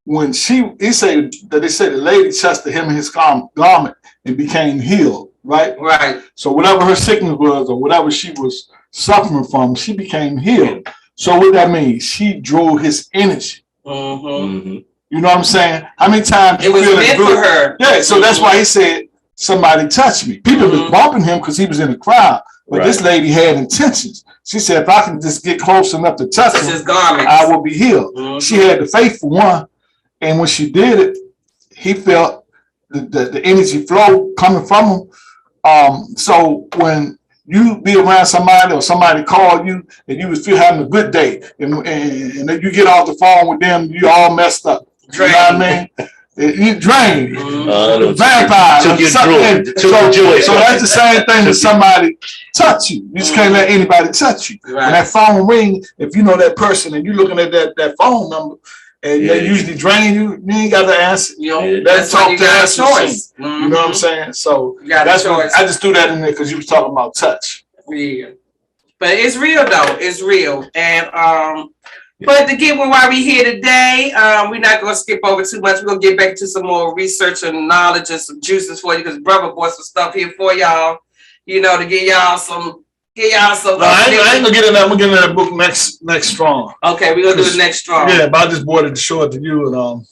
When they say the lady touched him in his garment and became healed, right? Right. So whatever her sickness was or whatever she was suffering from, she became healed. So what that means, she drew his energy. You know what I'm saying? How many times it was meant for her? Yeah, so that's why he said, somebody touched me. People was bumping him because he was in the crowd, but this lady had intentions. She said, if I can just get close enough to touch him, I will be healed. She had the faith for one, and when she did it, he felt the energy flow coming from him. So when you be around somebody or somebody call you and you was having a good day and then you get off the phone with them, you all messed up. You know what I mean? You drained. Vampire. So that's the same thing that somebody touch you. You just can't let anybody touch you. When that phone ring, if you know that person and you're looking at that phone number, and they usually drain you, you ain't got to answer. That's why you got a choice. You know what I'm saying? So that's what I just threw that in there because you was talking about touch. Yeah. But it's real though. It's real. And But to get why we here today, we're not going to skip over too much. We're going to get back to some more research and knowledge and some juices for you because brother brought some stuff here for y'all, you know, to get y'all some. No, I ain't gonna get in that. I'm gonna get in that book next strong. Okay, we're gonna do it next strong. Yeah, but I just brought it to show it to you. And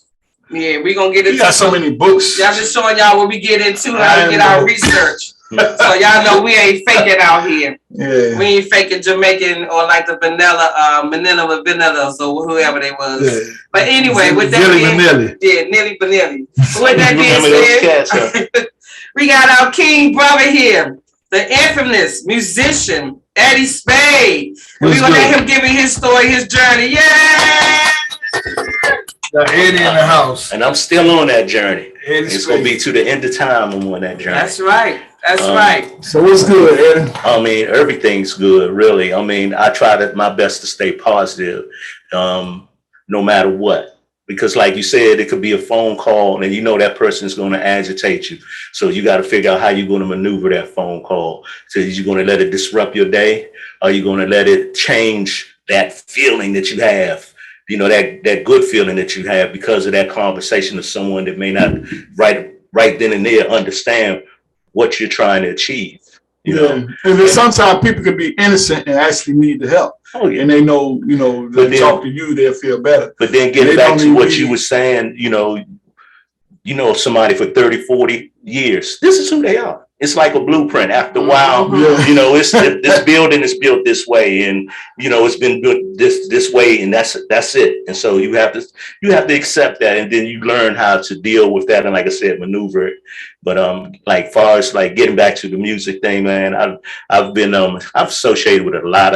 yeah, we're gonna get it. You got so many books. Y'all just showing y'all what we get into, how we get our research. So y'all know we ain't faking out here. Yeah. We ain't faking Jamaican or like the Vanilla, so whoever they was. Yeah. But anyway, with that Nilly Vanilli. With that being said, we got our king brother here, the infamous musician Eddie Spade. We're gonna let him give me his story, his journey. Yeah. Got Eddie in the house. And I'm still on that journey. It's going to be to the end of time I'm on that journey. That's right. That's right. So what's good, Eddie? I mean, everything's good, really. I mean, I try my best to stay positive, no matter what. Because like you said, it could be a phone call and you know that person is going to agitate you. So you got to figure out how you're going to maneuver that phone call. So you're going to let it disrupt your day? Or are you going to let it change that feeling that you have? You know, that good feeling that you have because of that conversation with someone that may not right then and there understand what you're trying to achieve. You know, and then sometimes people can be innocent and actually need the help. Oh yeah, and they know, they talk to you, they'll feel better. But then getting back to what you were saying, you know somebody for 30, 40 years. This is who they are. It's like a blueprint. After a while, this building is built this way, and it's been built this way, and that's it. And so you have to accept that, and then you learn how to deal with that, and like I said, maneuver it. But like far as like getting back to the music thing, man, I've been I've associated with a lot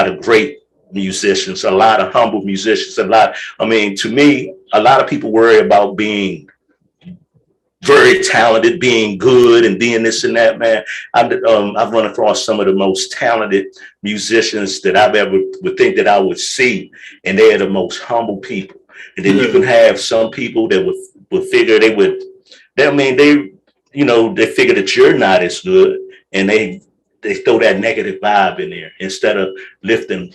of great musicians, a lot of humble musicians, to me, a lot of people worry about being very talented, being good and being this and that, man. I've run across some of the most talented musicians that I've ever would think that I would see, and they're the most humble people. And then you can have some people that would figure they figure that you're not as good, and they throw that negative vibe in there instead of lifting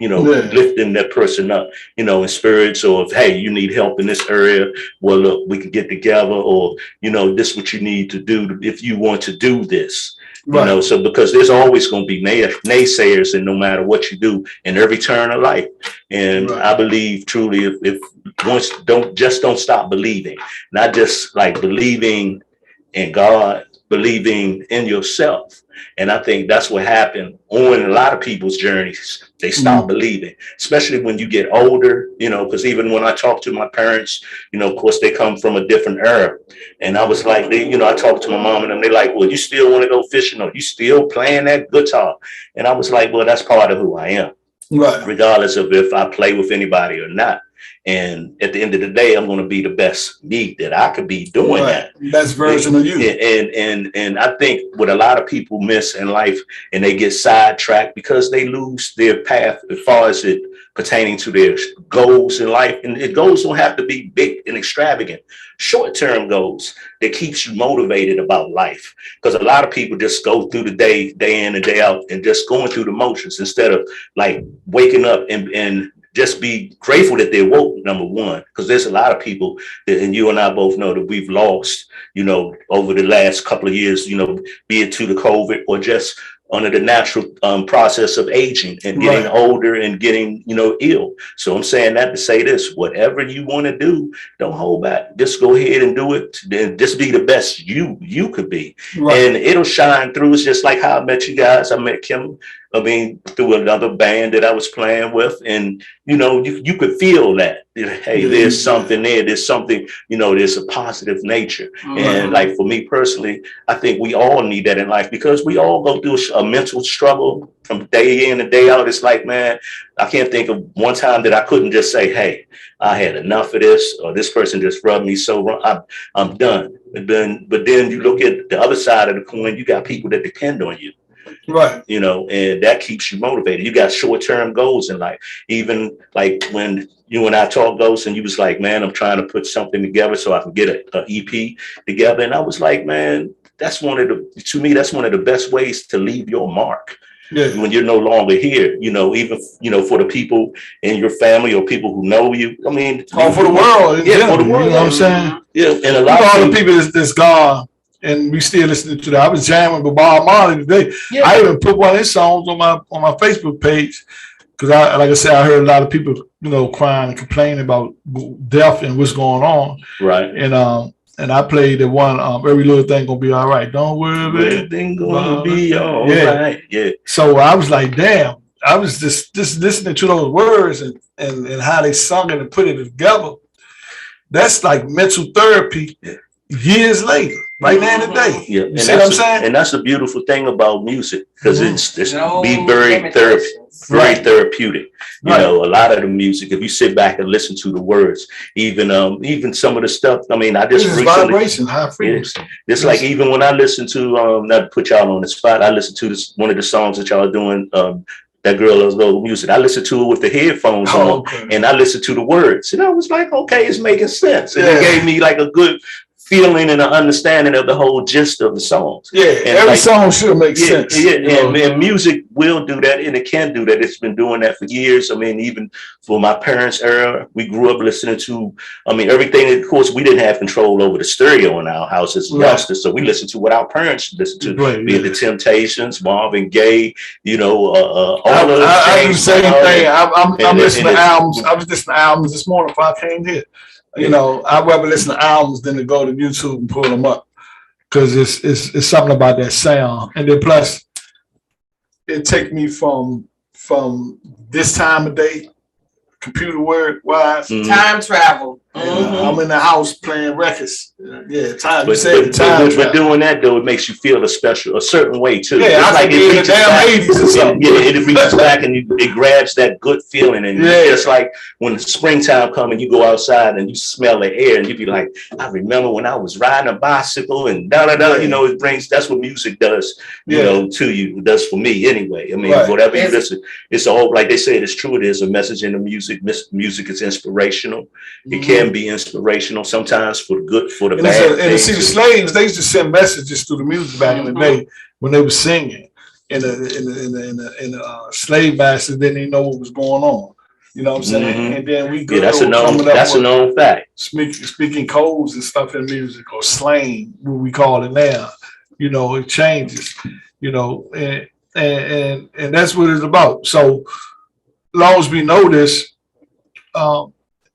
that person up, in spirits, or if, hey, you need help in this area, well, look, we can get together, or, this is what you need to do if you want to do this, so because there's always going to be naysayers, and no matter what you do in every turn of life. And I believe truly, if once don't stop believing, not just like believing in God, believing in yourself. And I think that's what happened on a lot of people's journeys. They stop believing, especially when you get older, because even when I talk to my parents, of course, they come from a different era. And I was like, I talked to my mom and them, they're like, well, you still want to go fishing, or you still playing that guitar? And I was like, well, that's part of who I am, regardless of if I play with anybody or not. And at the end of the day, I'm going to be the best me that I could be doing that. Best version of you. And I think what a lot of people miss in life, and they get sidetracked because they lose their path as far as it pertaining to their goals in life. And it goals don't have to be big and extravagant. Short-term goals that keeps you motivated about life. Because a lot of people just go through the day in and day out, and just going through the motions instead of like waking up and just be grateful that they woke, number one, because there's a lot of people that, and you and I both know, that we've lost, over the last couple of years, be it to the COVID or just under the natural process of aging and getting older and getting, ill. So I'm saying that to say this: whatever you want to do, don't hold back. Just go ahead and do it. Then just be the best you could be, and it'll shine through. It's just like how I met you guys. I met Kim, through another band that I was playing with, and you could feel that. Hey, there's something there. There's something, there's a positive nature. And like for me personally, I think we all need that in life, because we all go through a mental struggle from day in and day out. It's like, man, I can't think of one time that I couldn't just say, hey, I had enough of this, or this person just rubbed me so wrong. I'm done. But then you look at the other side of the coin, you got people that depend on you. And that keeps you motivated. You got short-term goals in life. Even like when you and I talked, Ghost, and you was like, man, I'm trying to put something together so I can get an EP together. And I was like, man, that's one of the best ways to leave your mark. Yeah. when you're no longer here, even, for the people in your family or people who know you. I mean, All for the world. Yeah, for the world. You know what I'm saying? Yeah, and a Look lot at all of the people that's gone, and we still listening to that. I was jamming with Bob Marley today. Yeah. I even put one of his songs on my Facebook page because like I said, I heard a lot of people, crying and complaining about death and what's going on. Right. And I played the one, every little thing gonna be all right. Don't worry, everything gonna be all right. Yeah. So I was like, damn. I was just listening to those words and how they sung it and put it together. That's like mental therapy years later, right now in the day. Yeah. You see what I'm saying? And that's the beautiful thing about music, because it's No be very therapeutic. Right. A lot of the music, if you sit back and listen to the words, even some of the stuff, I mean, I just This is recently, vibration, high frequency. it's like even when I listen to, not to put y'all on the spot, I listen to one of the songs that y'all are doing, that Girl Loves Gold Music. I listened to it with the headphones on, Okay. and I listened to the words, and I was like, okay, it's making sense. And it gave me like a good feeling and an understanding of the whole gist of the songs. Yeah, And every like, song should make sense. Yeah, and music will do that, and it can do that. It's been doing that for years. I mean, even for my parents' era, we grew up listening to, everything. Of course, we didn't have control over the stereo in our house as youngsters, so we listened to what our parents listened to, be it the Temptations, Marvin Gaye, all of the I do the same thing. I'm listening to albums. I was listening to albums this morning before I came here. I'd rather listen to albums than to go to YouTube and pull them up, because it's something about that sound. And then plus, it take me from this time of day, computer word wise. Time travel. I'm in the house playing records. Yeah, time. But doing that though, it makes you feel a certain way too. Yeah, it's I like in the damn 80s or something. Yeah, it reaches back and it grabs that good feeling, and it's like when the springtime comes and you go outside and you smell the air and you be like, I remember when I was riding a bicycle and da da da. It brings. That's what music does. To you. It does for me anyway. I mean, whatever you listen, it's all like they say. It's true. It is a message in the music. Music is inspirational. It can be inspirational sometimes for the good, for the bad. And see, the slaves, they used to send messages through the music back in the day when they were singing. In the slave masters, then they know what was going on. You know what I'm saying? And then we go. That's a known fact. Speaking codes and stuff in music, or slang, what we call it now. It changes. And that's what it's about. So long as we know this,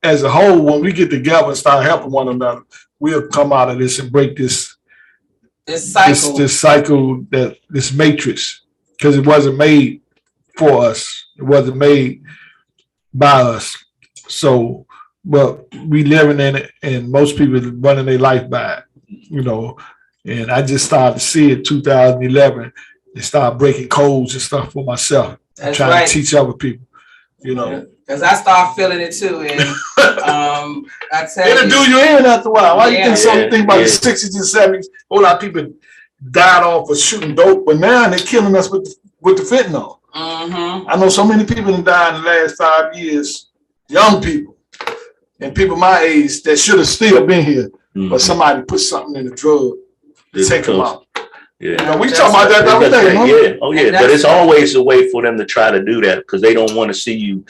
as a whole, when we get together and start helping one another, we'll come out of this and break this cycle, this matrix, because it wasn't made for us. It wasn't made by us. So, but we living in it, and most people running their life by it, And I just started to see it 2011 and start breaking codes and stuff for myself. That's trying to teach other people, Because I start feeling it too, and I tell it'll do you in after a while. Why you think about the 60s and 70s? A whole lot of people died off of shooting dope, but now they're killing us with the fentanyl. I know so many people that died in the last 5 years, young people and people my age that should have still been here, but somebody put something in the drug to take them out. Yeah, we talk about that the other day. Yeah, but it's always a way for them to try to do that, because they don't want to see you,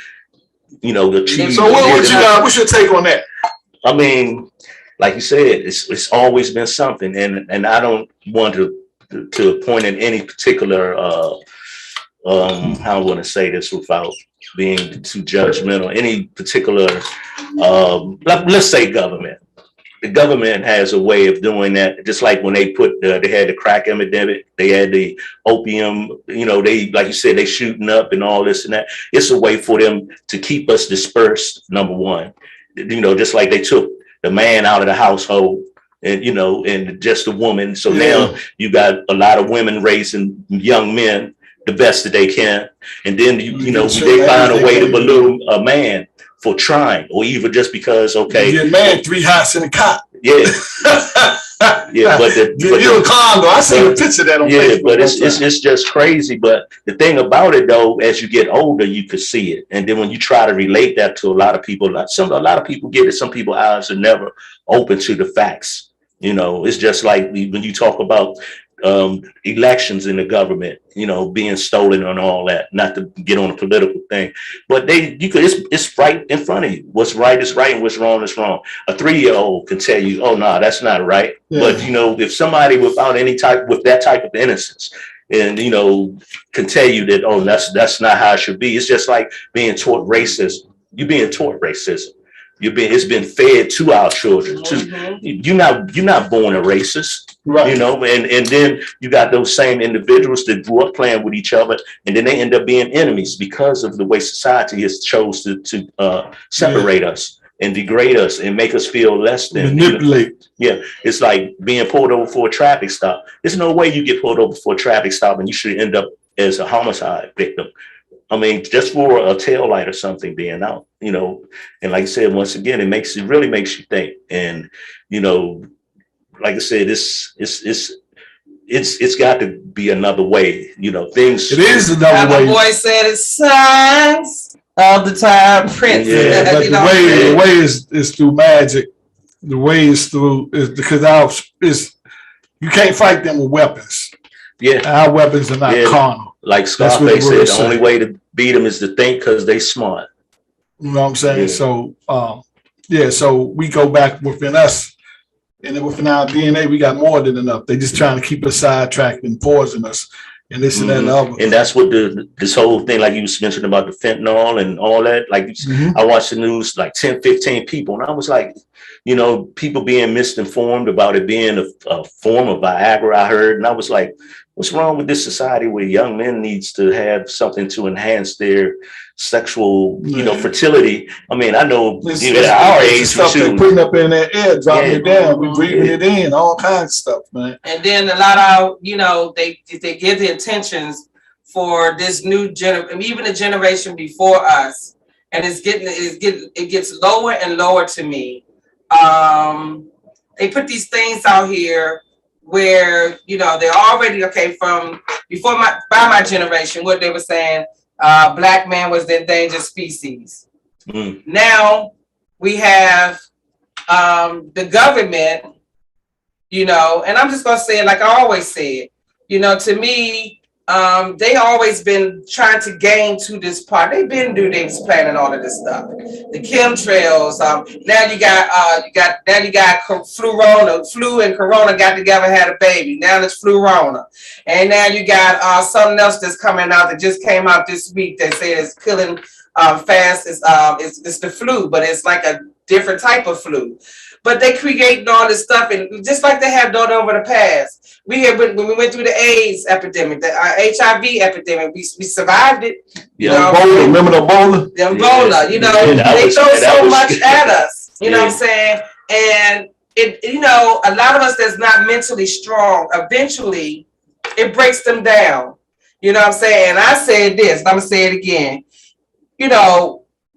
achieve. So what's your take on that? I mean, like you said, it's always been something, and I don't want to point in any particular how I want to say this without being too judgmental. Any particular let's say government. The government has a way of doing that, just like when they they had the crack epidemic, they had the opium, they, like you said, they shooting up and all this and that. It's a way for them to keep us dispersed, number one. Just like they took the man out of the household and, and just the woman. So now you got a lot of women raising young men the best that they can. And then, they find a way to belittle a man for trying, or even just because, okay. Your man 3 hots in a cot. Yeah. Yeah, but you're a condo. I see a picture of that on Facebook. But it's just crazy. But the thing about it though, as you get older, you could see it. And then when you try to relate that to a lot of people, a lot of people get it. Some people's eyes are never open to the facts. It's just like when you talk about elections in the government, being stolen and all that, not to get on a political thing, but it's right in front of you. What's right is right and what's wrong is wrong. A 3-year-old can tell you, oh no, that's not right. Yeah. But if somebody with that type of innocence and can tell you that, oh, that's not how it should be. It's just like being taught racism. You're being taught racism. It's been fed to our children. You're not born a racist, Right. and then you got those same individuals that grew up playing with each other, and then they end up being enemies because of the way society has chose to separate us and degrade us and make us feel less than. Manipulate. It's like being pulled over for a traffic stop. There's no way you get pulled over for a traffic stop and you should end up as a homicide victim. I mean, just for a tail light or something being out, and like I said, once again, it really makes you think. And, like I said, it's got to be another way, things. It is another way. My boy said it's signs of the time, Prince. Yeah, but the way is through magic. The way is because you can't fight them with weapons. Yeah. Our weapons are not carnal. Like Scarface said, the only way to beat them is to think because they smart. You know what I'm saying? Yeah. So, so we go back within us, and then within our DNA, we got more than enough. They're just trying to keep us sidetracked and poison us, and this and that and the other. And that's what this whole thing, like you was mentioning about the fentanyl and all that. Like I watched the news, like 10, 15 people, and I was like, people being misinformed about it being a form of Viagra, I heard, and I was like, what's wrong with this society where young men needs to have something to enhance their sexual, fertility? I mean, I know at our age, stuff they're putting up in their air, dropping it down, we breathing it in, all kinds of stuff, man. And then a lot of, they give the intentions for this new even the generation before us, and it gets lower and lower to me. They put these things out here where they're already from before by my generation, what they were saying, black man was the endangered species. Now we have the government, and I'm just gonna say it like I always say it, to me, they always been trying to gain to this part. They've been planning all of this stuff. The chemtrails. Now you got flu and corona got together, had a baby. Now it's flurona, and now you got something else that's coming out that just came out this week. They say it's killing fast. It's the flu, but it's like a different type of flu. But they creating all this stuff, and just like they have done over the past. When we went through the AIDS epidemic, the HIV epidemic, we survived it. Ebola, remember the Ebola? The Ebola, they throw so much at us. You know what I'm saying? And a lot of us that's not mentally strong, eventually it breaks them down. You know what I'm saying? And I said this, and I'm gonna say it again.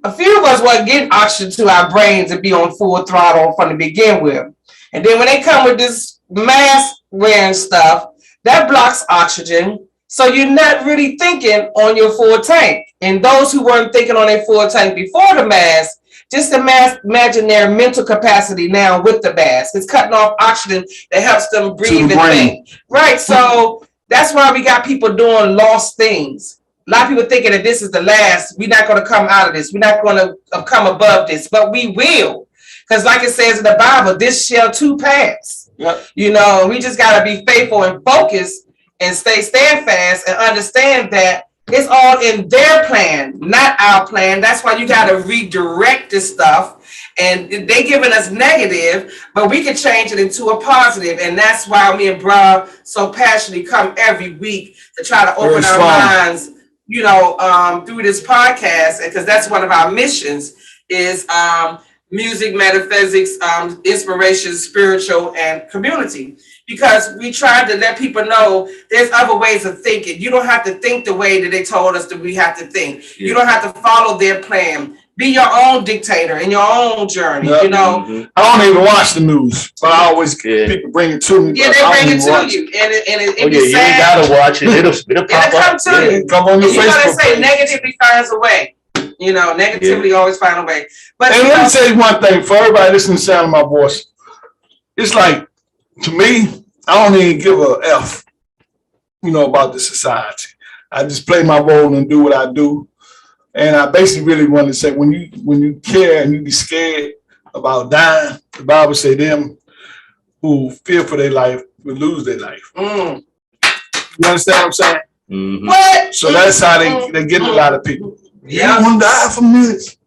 A few of us wasn't getting oxygen to our brains and be on full throttle from the begin with. And then when they come with this mask wearing stuff, that blocks oxygen. So you're not really thinking on your full tank. And those who weren't thinking on their full tank before the mask, just imagine their mental capacity now with the mask. It's cutting off oxygen that helps them breathe and think. Right. So that's why we got people doing lost things. A lot of people thinking that this is the last. We're not going to come out of this. We're not going to come above this, but we will. Because like it says in the Bible, this shall too pass. Yep. We just got to be faithful and focused and stay steadfast and understand that it's all in their plan, not our plan. That's why you got to redirect this stuff. And they giving us negative, but we can change it into a positive. And that's why me and Bro so passionately come every week to try to open our minds, through this podcast. Because that's one of our missions is music, metaphysics, inspiration, spiritual, and community. Because we tried to let people know there's other ways of thinking. You don't have to think the way that they told us that we have to think. Yeah. You don't have to follow their plan. Be your own dictator in your own journey, I don't even watch the news, but I always people bring it to me. Yeah, they bring it to you. And it be sad. You ain't gotta watch it. It'll pop come to you. Come on your Facebook. You gotta say negativity finds a way. Negativity always find a way. But let me tell you one thing for everybody listening to the sound of my voice. It's like, to me, I don't even give a F about the society. I just play my role and do what I do. And I basically really want to say, when you care and you be scared about dying, the Bible say them who fear for their life will lose their life. Mm. You understand what I'm saying? Mhm. What? So that's how they get a lot of people. Yeah. You're gonna die from this.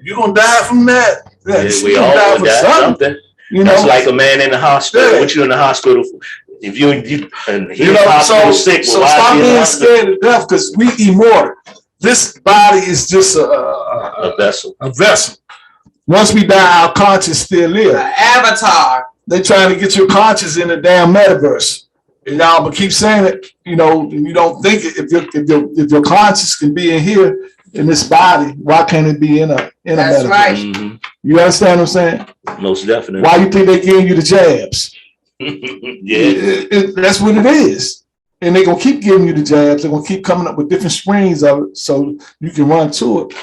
You're gonna die from that. Yeah, You're we gonna all die gonna for die something. something. That's like a man in the hospital. Yeah. What you in the hospital for? If you and he in the So hospital sick, well, why stop is he in the being hospital? scared to death, because we immortal. This body is just A vessel. a vessel. Once we die, our conscience still live. Avatar. They trying to get your conscience in the damn metaverse. And y'all but keep saying it, you don't think it. If your conscience can be in here in this body, why can't it be in a That's metaverse? right. Mhm. You understand what I'm saying? Most definitely. Why you think they giving you the jabs? Yeah. That's what it is. And they're gonna keep giving you the jabs. They're gonna keep coming up with different strains of it so you can run to it.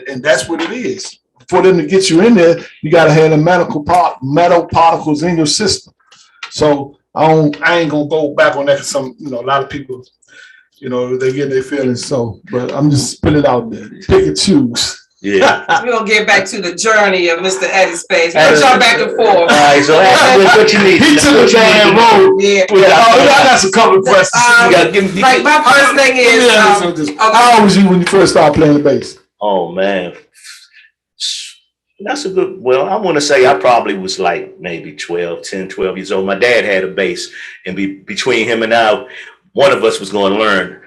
And that's what it is. For them to get you in there, you gotta have the metal particles in your system. So I ain't gonna go back on that, because a lot of people, they get their feelings. So, but I'm just putting it out there. Pick and choose. Yeah. We're gonna get back to the journey of Mr. Eddie Space. We'll jump back and forth. All right. So ask what you need. He took a damn road. Yeah. I got some couple of questions. You gotta give me- Like my first thing is, How old was you when you first started playing the bass? Oh man. That's a good, well, I want to say I probably was like maybe 10, 12 years old. My dad had a bass, and between him and I, one of us was going to learn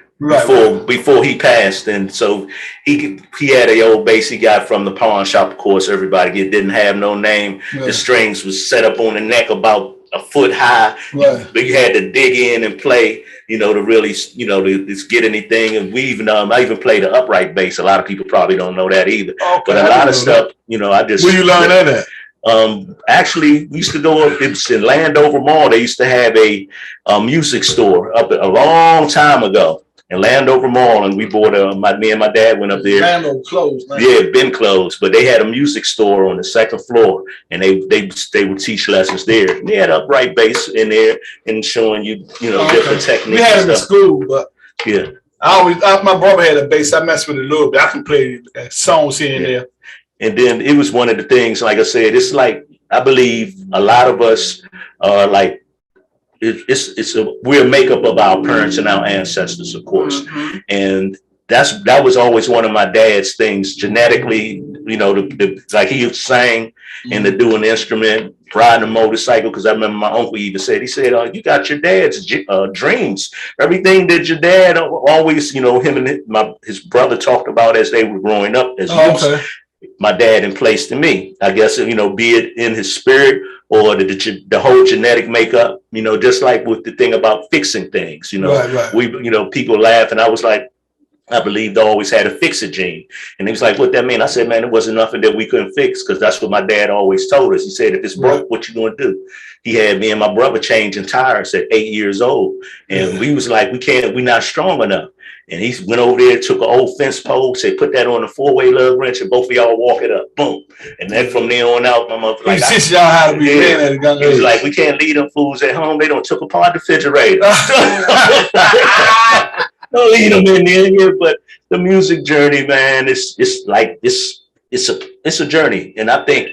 before he passed. And so he had a old bass he got from the pawn shop. Of course, everybody didn't have no name. Right. The strings was set up on the neck about a foot high, Right. but you had to dig in and play, to really, to get anything. And I even played the upright bass. A lot of people probably don't know that either. Okay. But a lot of stuff, I just. Where you learn that at? Actually, we used to go up. It was in Landover Mall. They used to have a music store up a long time ago in Landover Mall, and we bought me and my dad went up there. Lando closed. Man. Yeah, been closed, but they had a music store on the second floor, and they would teach lessons there. And they had upright bass in there and showing you, different techniques. We had and him in stuff. school, but Yeah. my brother had a bass. I messed with it a little bit. I can play songs here and there. And then it was one of the things, like I said, it's like, I believe a lot of us are like, we're a makeup of our parents and our ancestors, of course. Mm-hmm. And that was always one of my dad's things, genetically, like he sang and to do an instrument, riding a motorcycle. Because I remember my uncle even said, you got your dad's dreams. Everything that your dad always, him and his brother talked about as they were growing up as youths. Okay. My dad placed in me, I guess, be it in his spirit or the whole genetic makeup, just like with the thing about fixing things, Right. we, people laugh. And I was like, I believed I always had a fix-it gene. And he was like, what that mean? I said, man, it wasn't nothing that we couldn't fix, because that's what my dad always told us. He said, if it's broke, what you gonna do? He had me and my brother changing tires at 8 years old. And we was like, we're not strong enough. And he went over there, took an old fence pole, said, put that on a 4-way lug wrench, and both of y'all walk it up. Boom. And then from there on out, my mother He teach y'all how to be man at a young he was age. like, we can't leave them fools at home. They don't took apart the refrigerator. Don't leave them in there. Yeah, but the music journey, man, it's a journey. And I think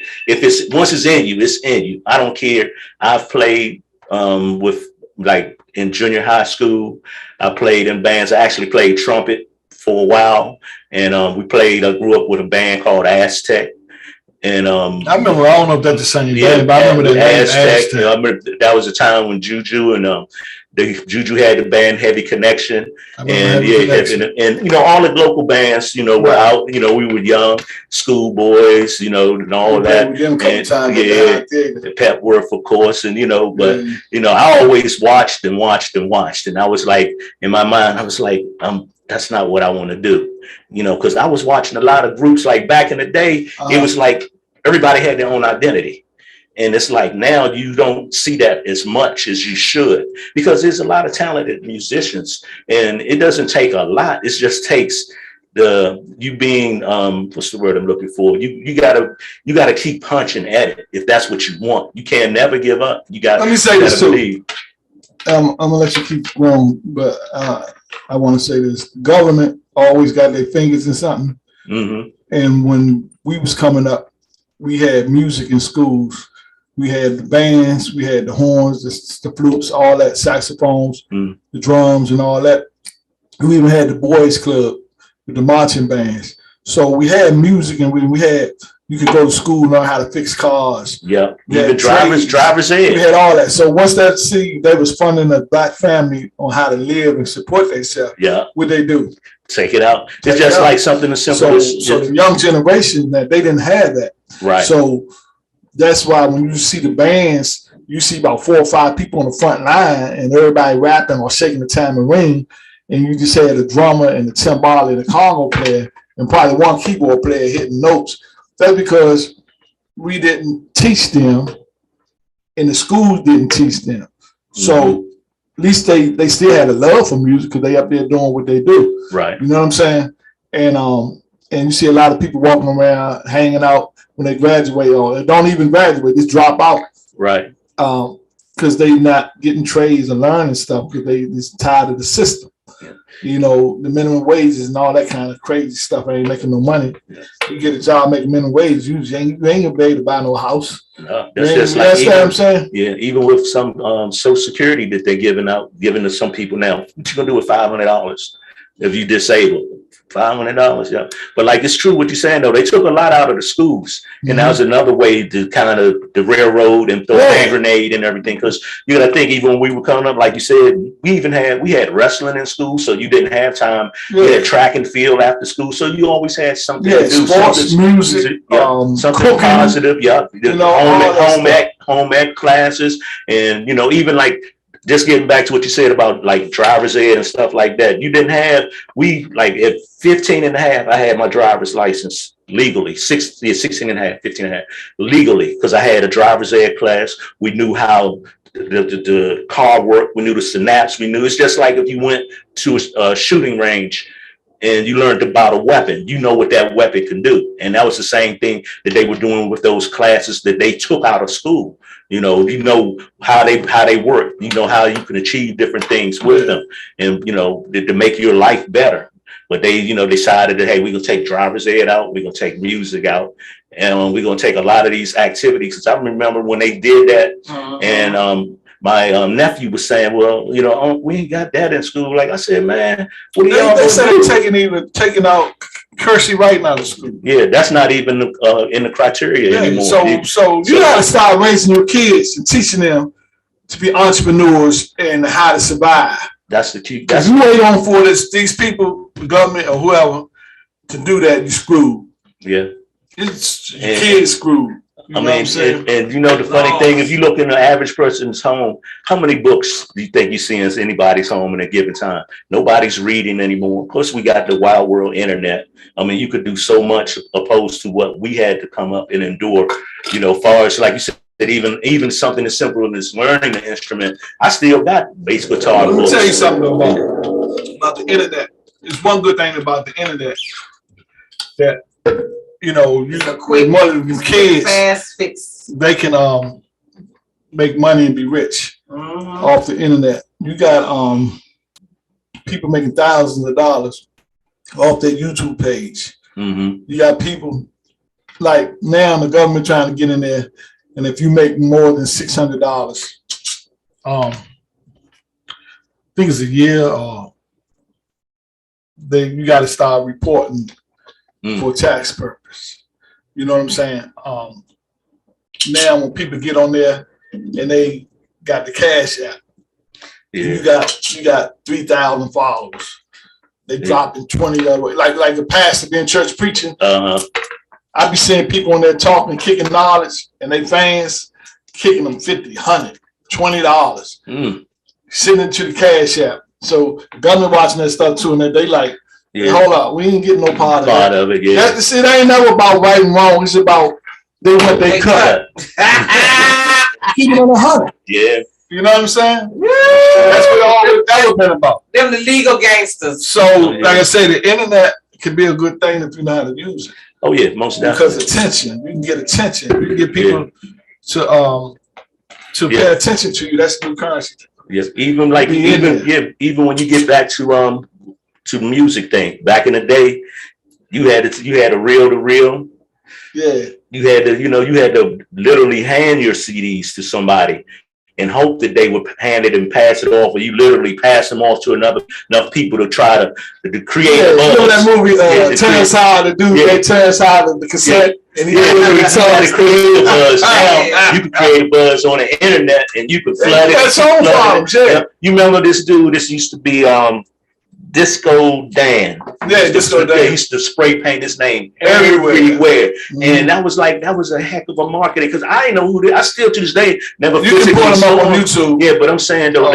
once it's in you, it's in you. I don't care. I've played with, like, in junior high school. I played in bands. I actually played trumpet for a while, and I grew up with a band called Aztec. And I remember, I don't know if that's the same yeah, band, but I remember that name, Aztec. Aztec. I remember that was a time when Juju and Juju had the band Heavy Connection, I remember and Heavy Connection. and all the local bands, were out. We were young, schoolboys, and all of that. We played with them a couple And, times. yeah, the Pepworth, of course, and but I always watched and watched and watched, and I was like, in my mind, I was like, that's not what I want to do, because I was watching a lot of groups. Like back in the day, it was like everybody had their own identity. And it's like now you don't see that as much as you should, because there's a lot of talented musicians, and it doesn't take a lot. It just takes you being what's the word I'm looking for? You gotta keep punching at it if that's what you want. You can never give up. Let me say this too. I'm gonna let you keep going, but I want to say this: government always got their fingers in something. Mm-hmm. And when we was coming up, we had music in schools. We had the bands, we had the horns, the flutes, all that, saxophones, the drums, and all that. We even had the boys' club with the marching bands. So we had music, and we had. You could go to school, learn how to fix cars. Yeah, Yeah, even driver's ed. We had all that. So once that they was funding a black family on how to live and support themselves. Yeah, what they do? take it out. Take It's just it out. like something as simple as So the young generation that they didn't have that. right. So that's why when you see the bands, you see about 4 or 5 people on the front line, and everybody rapping or shaking the tambourine, and you just had the drummer and the timbale and the congo player, and probably one keyboard player hitting notes. That's because we didn't teach them, and the schools didn't teach them. So at least they still had a love for music because they up there doing what they do. Right. You know what I'm saying? And you see a lot of people walking around, hanging out when they graduate, or they don't even graduate, just drop out. Right. Because they not getting trades and learning stuff because they just tired of the system. Yeah. You know, the minimum wages and all that kind of crazy stuff ain't making no money. Yeah. You get a job making minimum wage, you ain't gonna be able to buy no house. No, that's just like That's what I'm saying. Yeah, even with some Social Security that they're giving to some people now. What you gonna do with $500 if you disabled? $500, yeah. But like it's true what you're saying though. They took a lot out of the schools, and that was another way to kind of the railroad and throw a hand grenade and everything. Because you got to think, even when we were coming up, like you said, we had wrestling in school, so you didn't have time. You had track and field after school, so you always had something to do. Sports, music, something cooking, positive. Yeah, you know, home ec classes, and you know, even like. Just getting back to what you said about like driver's ed and stuff like that. You didn't have, at 15 and a half, I had my driver's license legally, 16 and a half, 15 and a half, legally, because I had a driver's ed class. We knew how the car worked. We knew the synapse. We knew it's just like if you went to a shooting range and you learned about a weapon, you know what that weapon can do. And that was the same thing that they were doing with those classes that they took out of school. You know how they work. You know how you can achieve different things with them, and you know to make your life better. But they, decided that hey, we're gonna take driver's ed out. We're gonna take music out, and we're gonna take a lot of these activities. Because I remember when they did that, and my nephew was saying, well, we ain't got that in school. Like I said, man, what do y'all? They said taking out cursive writing out of school. Yeah, that's not even in the criteria anymore. So you gotta start raising your kids and teaching them to be entrepreneurs and how to survive. That's the key. Because you wait on for these people, the government or whoever, to do that, you screwed. Yeah. Your kids screwed. I mean, and the funny thing, if you look in the average person's home, how many books do you think you see in anybody's home in a given time? Nobody's reading anymore. Of course, we got the wild world internet. I mean, you could do so much opposed to what we had to come up and endure, far as like you said, even something as simple as learning the instrument. I still got bass guitar. Let me tell you something about the internet. There's one good thing about the internet that, you can quick kids, fast fix. They can make money and be rich off the internet. You got people making thousands of dollars off their YouTube page. You got people like now the government trying to get in there, and if you make more than $600, I think it's a year, then you got to start reporting for tax purpose. You know what I'm saying? Now when people get on there and they got the Cash App, you got 3,000 followers. They dropping 20 other way. Like the pastor being church preaching. I be seeing people on there talking, kicking knowledge, and they fans kicking them $50, $100, $20, sending it to the Cash App. So the government watching that stuff too, and they like, hold up, we ain't getting no part of it. Yeah. That ain't never about right and wrong. It's about what they cut. Keep it on 100. Yeah. You know what I'm saying? That's what all that been about. Them the legal gangsters. So, like I say, the internet can be a good thing if you know how to use it. Oh yeah, most definitely. Because attention, you can get attention. You can get people to pay attention to you. That's new currency. Yes, even like Be in even when you get back to music thing, back in the day, you had a reel to reel. Yeah. You had to literally hand your CDs to somebody and hope that they would hand it and pass it off, or you literally pass them off to enough people to try to create a buzz. You know that movie, Terrence Howard, the dude, Yeah. Terrence Howard, the cassette, and he You literally had to create a buzz. Now yeah. you can create a buzz on the internet and you can flood it. That's all problems, yeah. You remember this dude? This used to be Disco Dan. Yeah, Disco Dan. He used to spray paint his name Everywhere. everywhere. Mhm. And that was a heck of a marketing, because I didn't know I still to this day never You can physically pull him saw up on him. YouTube. Yeah, but I'm saying though,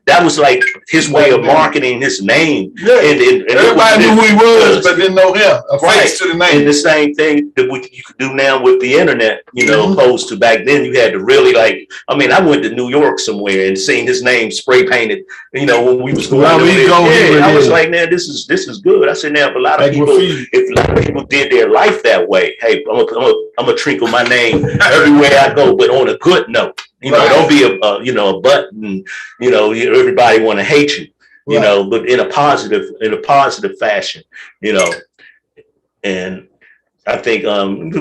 that was like his way of marketing his name. Yeah. And Everybody knew who he was, but didn't know him. A Right. face to the And name. the same thing that you could do now with the internet, Mhm. opposed to back then. You had to really I went to New York somewhere and seen his name spray painted, when we was going Well, over we there. go here, Yeah, I was yeah. like, man, this is good. I said, now, if a lot of Like people, graffiti. if a lot of people did their life that way, hey, I'm gonna trinkle my name everywhere I go, but on a good note. Right. Don't be a butt and, everybody want to hate you, Right. but in a positive fashion, and I think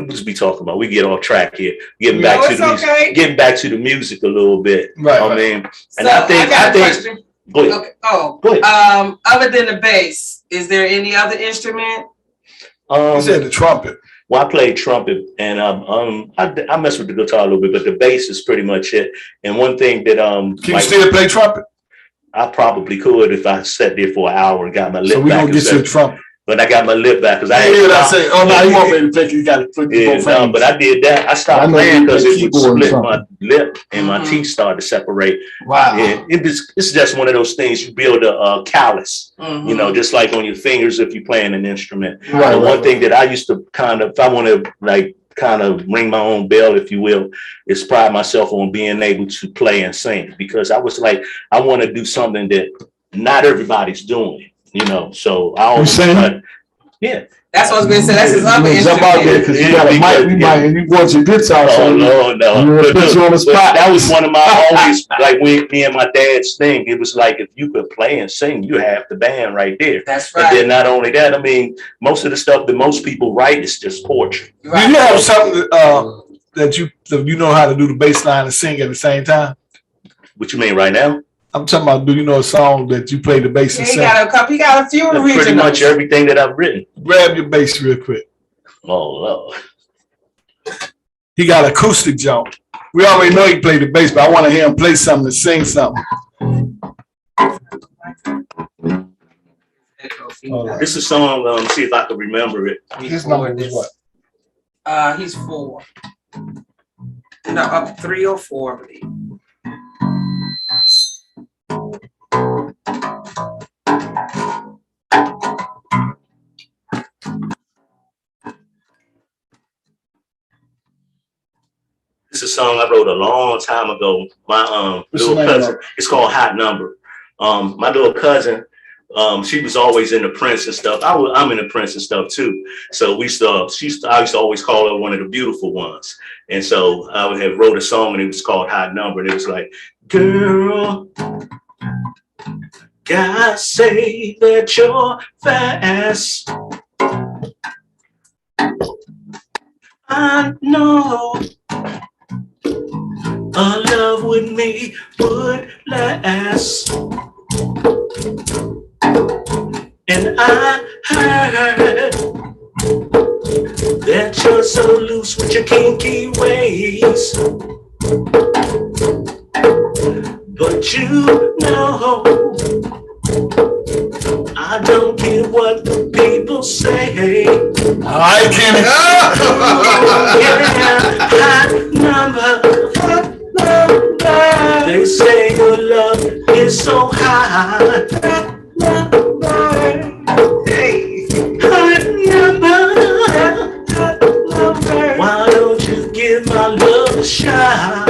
let's be talking about. We get off track here. Getting back to the music. Okay. Getting back to the music a little bit. Right, I right. mean, and So I think got a question. go ahead. Okay. Oh, Go ahead. other than the bass, is there any other instrument? He said the trumpet. Well, I played trumpet, and I mess with the guitar a little bit, but the bass is pretty much it. And one thing that Can you still play trumpet? I probably could if I sat there for an hour and got my lip So we back. gonna get you a trumpet. But I got my lip back because I I hear what I ain't say. Oh no, you want me to take? You got to put your Yeah, both no, fingers. but I did that. I I stopped know playing you because play it would keyboard and split my something. lip and my Mhm. teeth started to separate. Wow. And it's just one of those things you build a callus, Mhm. just like on your fingers if you're playing an instrument. Right, And one right. thing that I used to if I want to kind of ring my own bell, if you will, is pride myself on being able to play and sing, because I was like, I want to do something that not everybody's doing, so I always sing? yeah. That's what I was going to say. That's his other Jump out there instrument. because you got a mic. We might, and you want your guitar. Oh So no, no. You wanna But put you on the but spot. that was one of my always when me and my dad's thing. It was like, if you could play and sing, you have the band right there. That's And right. then not only that, I mean, most of the stuff that most people write is just poetry. do you have something that you know how to do the bass line and sing at the same time? What you mean right now? I'm talking about. Do you know a song that you play the bass Yeah, and he sing? got a couple. He got a few Pretty originals. much everything that I've written. Grab your bass real quick. Oh Lord. He got acoustic jump. We already know he played the bass, but I want to hear him play something and sing something. This is a song. See if I can remember it. His number was what? He's 4. No, up 3 or 4, I believe. It's a song I wrote a long time ago. My What's little the name of cousin. It's called Hot Number. My little cousin, she was always in the Prince and stuff. I'm in the Prince and stuff too. So I used to always call her one of the beautiful ones. And so I would have wrote a song and it was called Hot Number. And it was like, girl, God say that you're fast. I know a love with me would last. And I heard that you're so loose with your kinky ways. But you know, I don't care what the people say. All right, Kenny. Yeah, hot number. They say your love is so high. Hey, hot number. Why don't you give my love a shot?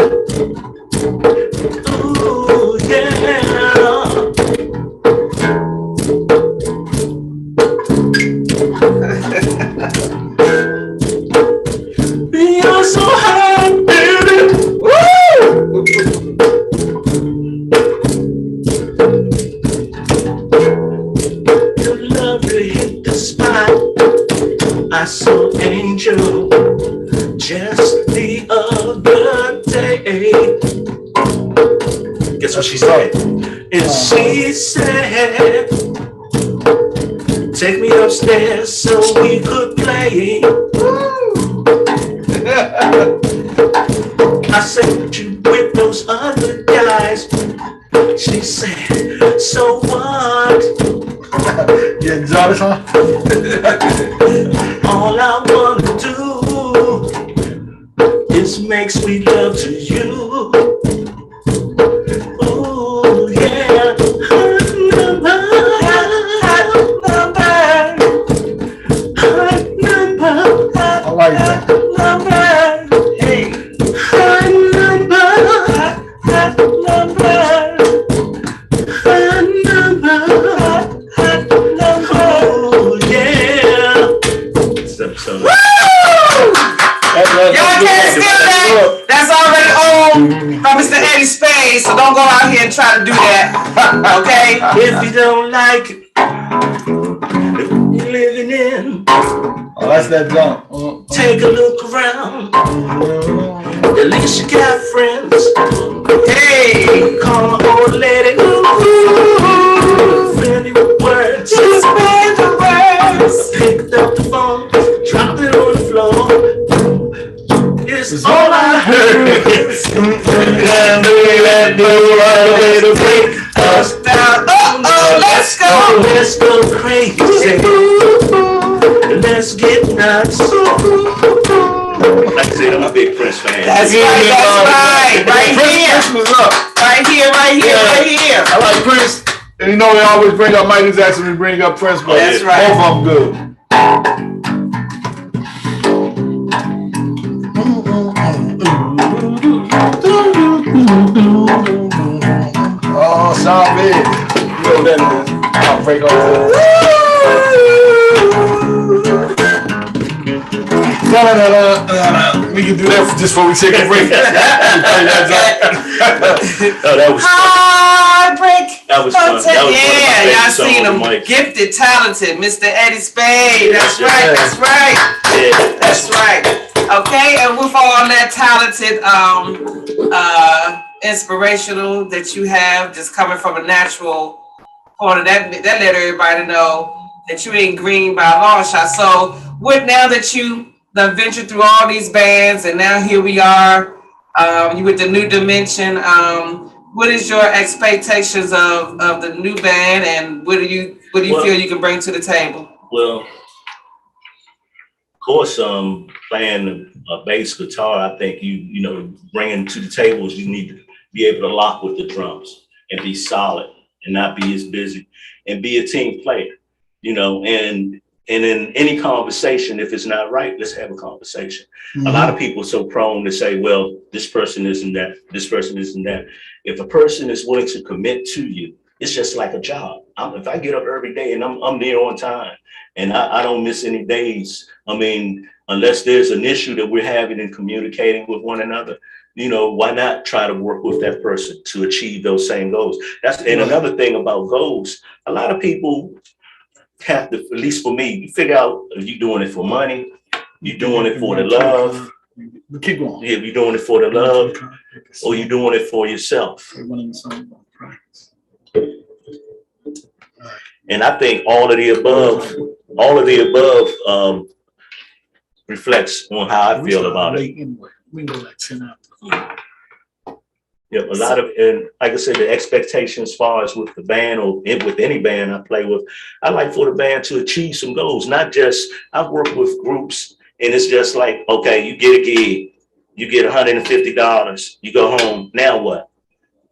Ooh, yeah. You're so hot, baby. Woo! I saw Angel just the other day. Guess what she said? And she said, take me upstairs so we could play. I said, you with those other guys. She said, so what? Yeah, jealous, huh? All I wanna do is make sweet love to you. Ooh, yeah. I like that. Y'all can't steal that. That's already on from Mr. Eddie Spade, so don't go out here and try to do that. Okay? If you don't like it, you're living in, Oh, that's that jump. take a look around. At least you got friends. Hey! Call my old lady. Friendly words. Just spread the words. Picked up the phone, dropped it on the floor. It's all I heard. Us down. Let's go. Let's go crazy. Let's get nuts. Like I said, I'm a big Prince fan. That's right. Right here. Prince was up. Right here. I like Prince. And you know we always bring up Michael Jackson, we bring up Prince, but That's right. both of them good. Oh, Sean Big. You know that is. I'll break off. We can do that just before we take a break. Oh, that was Heartbreak. That was fun. That was Yeah, y'all seen him. Mike. Gifted, talented, Mr. Eddie Spade. That's Yeah. right. That's right. Yeah. That's right. Okay, and with all that talented, inspirational that you have, just coming from a natural point of that let everybody know that you ain't green by a long shot. So, with now that you done ventured through all these bands, and now here we are, you with the New Dimension. What is your expectations of the new band, and what do you feel you can bring to the table? Well, of course, playing a bass guitar, I think you know, bringing to the tables, you need to be able to lock with the drums and be solid and not be as busy and be a team player, you know, and in any conversation, if it's not right, let's have a conversation. Mm-hmm. A lot of people are so prone to say, well, this person isn't that, this person isn't that. If a person is willing to commit to you, it's just like a job. If I get up every day and I'm there on time and I don't miss any days, I mean, unless there's an issue that we're having in communicating with one another, you know, why not try to work with that person to achieve those same goals? And another thing about goals, a lot of people have to, at least for me, you figure out if you're doing it for money, you're doing it for the love. Keep going. Yeah, you're doing it for the love, or you're doing it for yourself. And I think all of the above reflects on how I feel about it. We go like 10 hours. Yeah, a lot of, and like I said, the expectations as far as with the band or with any band I play with, I like for the band to achieve some goals, not just, I've worked with groups and it's just like, okay, you get a gig, you get $150, you go home, now what?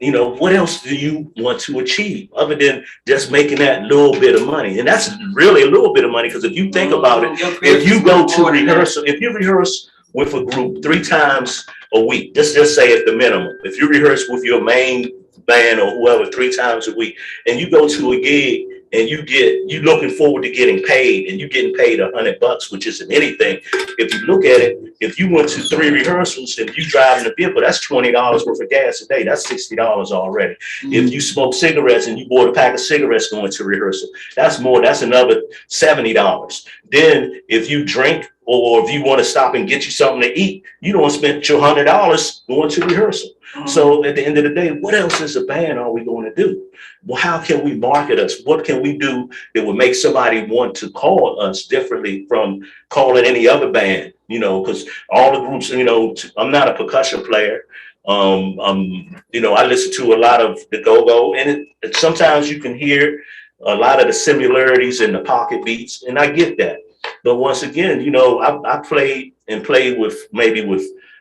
You know, what else do you want to achieve other than just making that little bit of money? And that's really a little bit of money, because if you think about it, if you go to rehearsal, if you rehearse with a group 3 times a week, just say at the minimum, if you rehearse with your main band or whoever 3 times a week, and you go to a gig and you looking forward to getting paid, and you getting paid $100, which isn't anything. If you look at it, if you went to 3 rehearsals and you driving a vehicle, that's $20 worth of gas a day. That's $60 already. If you smoke cigarettes and you bought a pack of cigarettes going to rehearsal, that's more. That's another $70. Then if you drink, or if you want to stop and get you something to eat, you don't spend your $100 going to rehearsal. So at the end of the day, what else as a band are we going to do? Well, how can we market us? What can we do that would make somebody want to call us differently from calling any other band? You know, because all the groups, you know, I'm not a percussion player. You know, I listen to a lot of the go-go, and sometimes you can hear a lot of the similarities in the pocket beats, and I get that. But once again, you know, I played with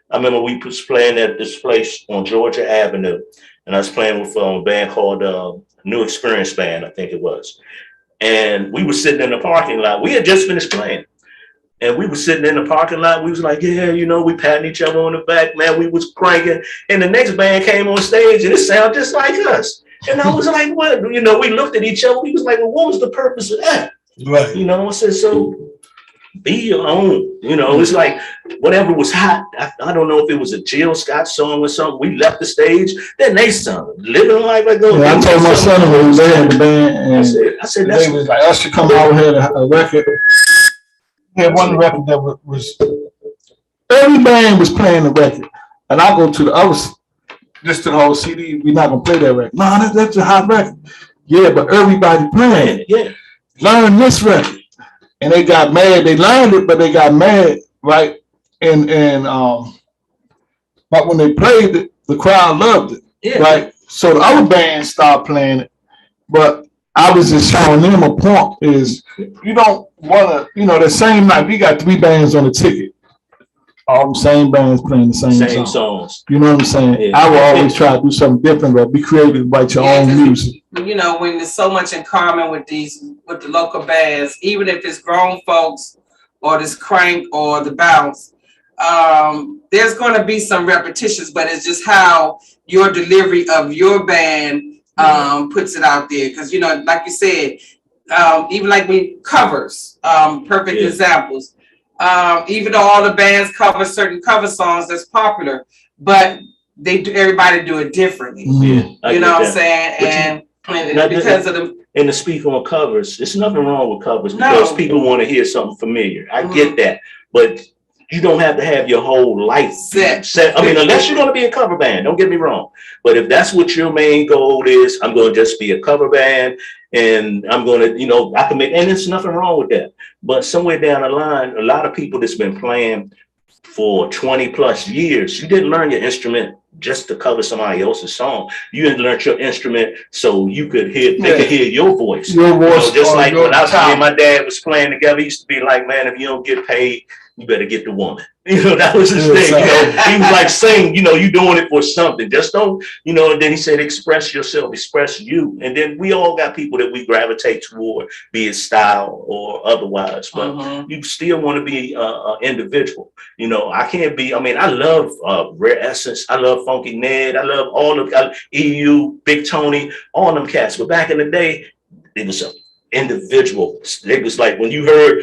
I remember we was playing at this place on Georgia Avenue, and I was playing with a band called New Experience Band, I think it was. And we were sitting in the parking lot. We had just finished playing. And we were sitting in the parking lot. We was like, yeah, you know, we patting each other on the back, man. We was cranking. And the next band came on stage, and it sounded just like us. And I was like, what? You know, we looked at each other. We was like, well, what was the purpose of that? Right. You know, I said, so be your own. You know, it's like whatever was hot. I don't know if it was a Jill Scott song or something. We left the stage, then they sung Living Life Like Those. Yeah, I told my son when he was there in the band, and I said that's they was like, us should come out here a record. He had one record that was every band was playing the record, and I go to the just to the whole CD. We're not gonna play that record. No, that's a hot record. Yeah, but everybody playing it. Yeah. Learn this record. And they got mad. They learned it, but they got mad, right? And but when they played it, the crowd loved it, Yeah. right? So the other bands stopped playing it, but I was just showing them a point is you don't want to, you know, the same night we got 3 bands on the ticket, all the same bands playing the same songs. You know what I'm saying? Yeah. I will always try to do something different, but be creative, write your own music. You know, when there's so much in common with the local bands, even if it's grown folks or this crank or the bounce, there's going to be some repetitions, but it's just how your delivery of your band puts it out there. Because, you know, like you said, even like we covers, perfect examples. Even though all the bands cover certain cover songs that's popular, but everybody do it differently. Yeah, you know what I'm saying? And because of the and to speak on covers, there's nothing wrong with covers because people want to hear something familiar. I get that, but you don't have to have your whole life set. I mean, unless you're going to be a cover band, don't get me wrong. But if that's what your main goal is, I'm going to just be a cover band, and I'm going to, you know, I can make, and there's nothing wrong with that. But somewhere down the line, a lot of people that's been playing for 20 plus years, you didn't learn your instrument just to cover somebody else's song. You didn't learn your instrument so you could hear, they could hear your voice. Your voice, you know, just like when I was me and my dad was playing together, he used to be like, man, if you don't get paid, you better get the woman. You know, that was his thing. You know, he was like saying, you know, you doing it for something. Just don't, you know, and then he said, express yourself, express you. And then we all got people that we gravitate toward, be it style or otherwise, but you still want to be an individual. You know, I can't be, I mean, I love Rare Essence. I love Funky Ned. I love all of EU, Big Tony, all them cats. But back in the day, it was an individual. It was like when you heard,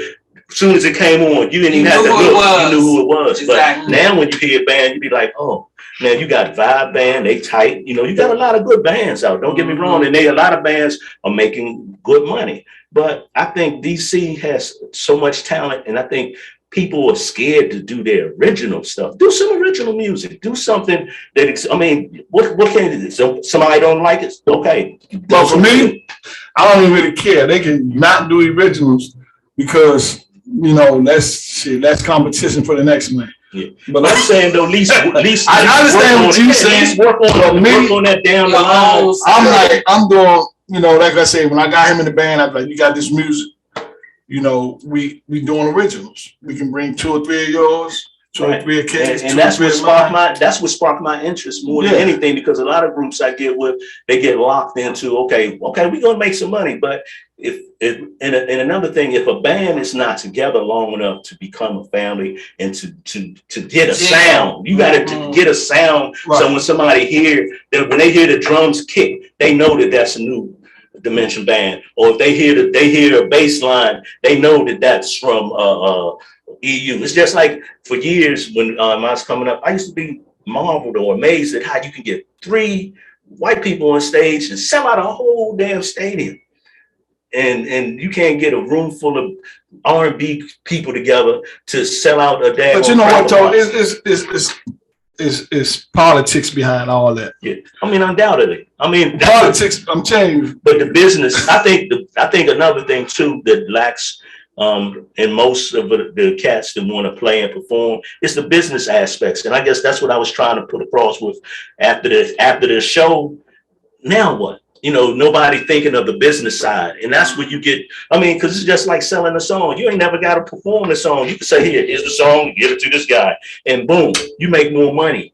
as soon as it came on, you didn't even have to look. You knew who it was. Exactly. But now when you hear a band, you be like, oh, man, you got Vibe Band, they tight. You know, you got a lot of good bands out. Don't get me wrong. And a lot of bands are making good money. But I think DC has so much talent. And I think people are scared to do their original stuff. Do some original music. Do something that, I mean, what can you do? So somebody don't like it? Okay. Well, for me, I don't even really care. They can not do originals because, you know, that's competition for the next man. Yeah. But I'm saying though, at least I understand what you're saying. Work on that down the line. I'm doing, you know, like I said, when I got him in the band, I was like, you got this music. You know, we doing originals. We can bring 2 or 3 of yours, 2 or 3 of K's. And that's what sparked my interest more than anything, because a lot of groups I get with, they get locked into, okay, we're gonna make some money. But and another thing, if a band is not together long enough to become a family and to get a sound, you got to get a sound. Right. So when somebody when they hear the drums kick, they know that that's a new Dimension Band, or if they hear a bass line, they know that that's from EU. It's just like for years when I was coming up, I used to be marveled or amazed at how you can get 3 white people on stage and sell out a whole damn stadium. And you can't get a room full of R&B people together to sell out a damn. But you know what, Joe? It's politics behind all that. Yeah, I mean, undoubtedly. I mean, politics. I'm telling you. But the business, I think another thing too that lacks in most of the cats that want to play and perform is the business aspects, and I guess that's what I was trying to put across with after the show. Now what? You know, nobody thinking of the business side. And that's where you get, I mean, because it's just like selling a song. You ain't never got to perform the song. You can say, here's the song, give it to this guy. And boom, you make more money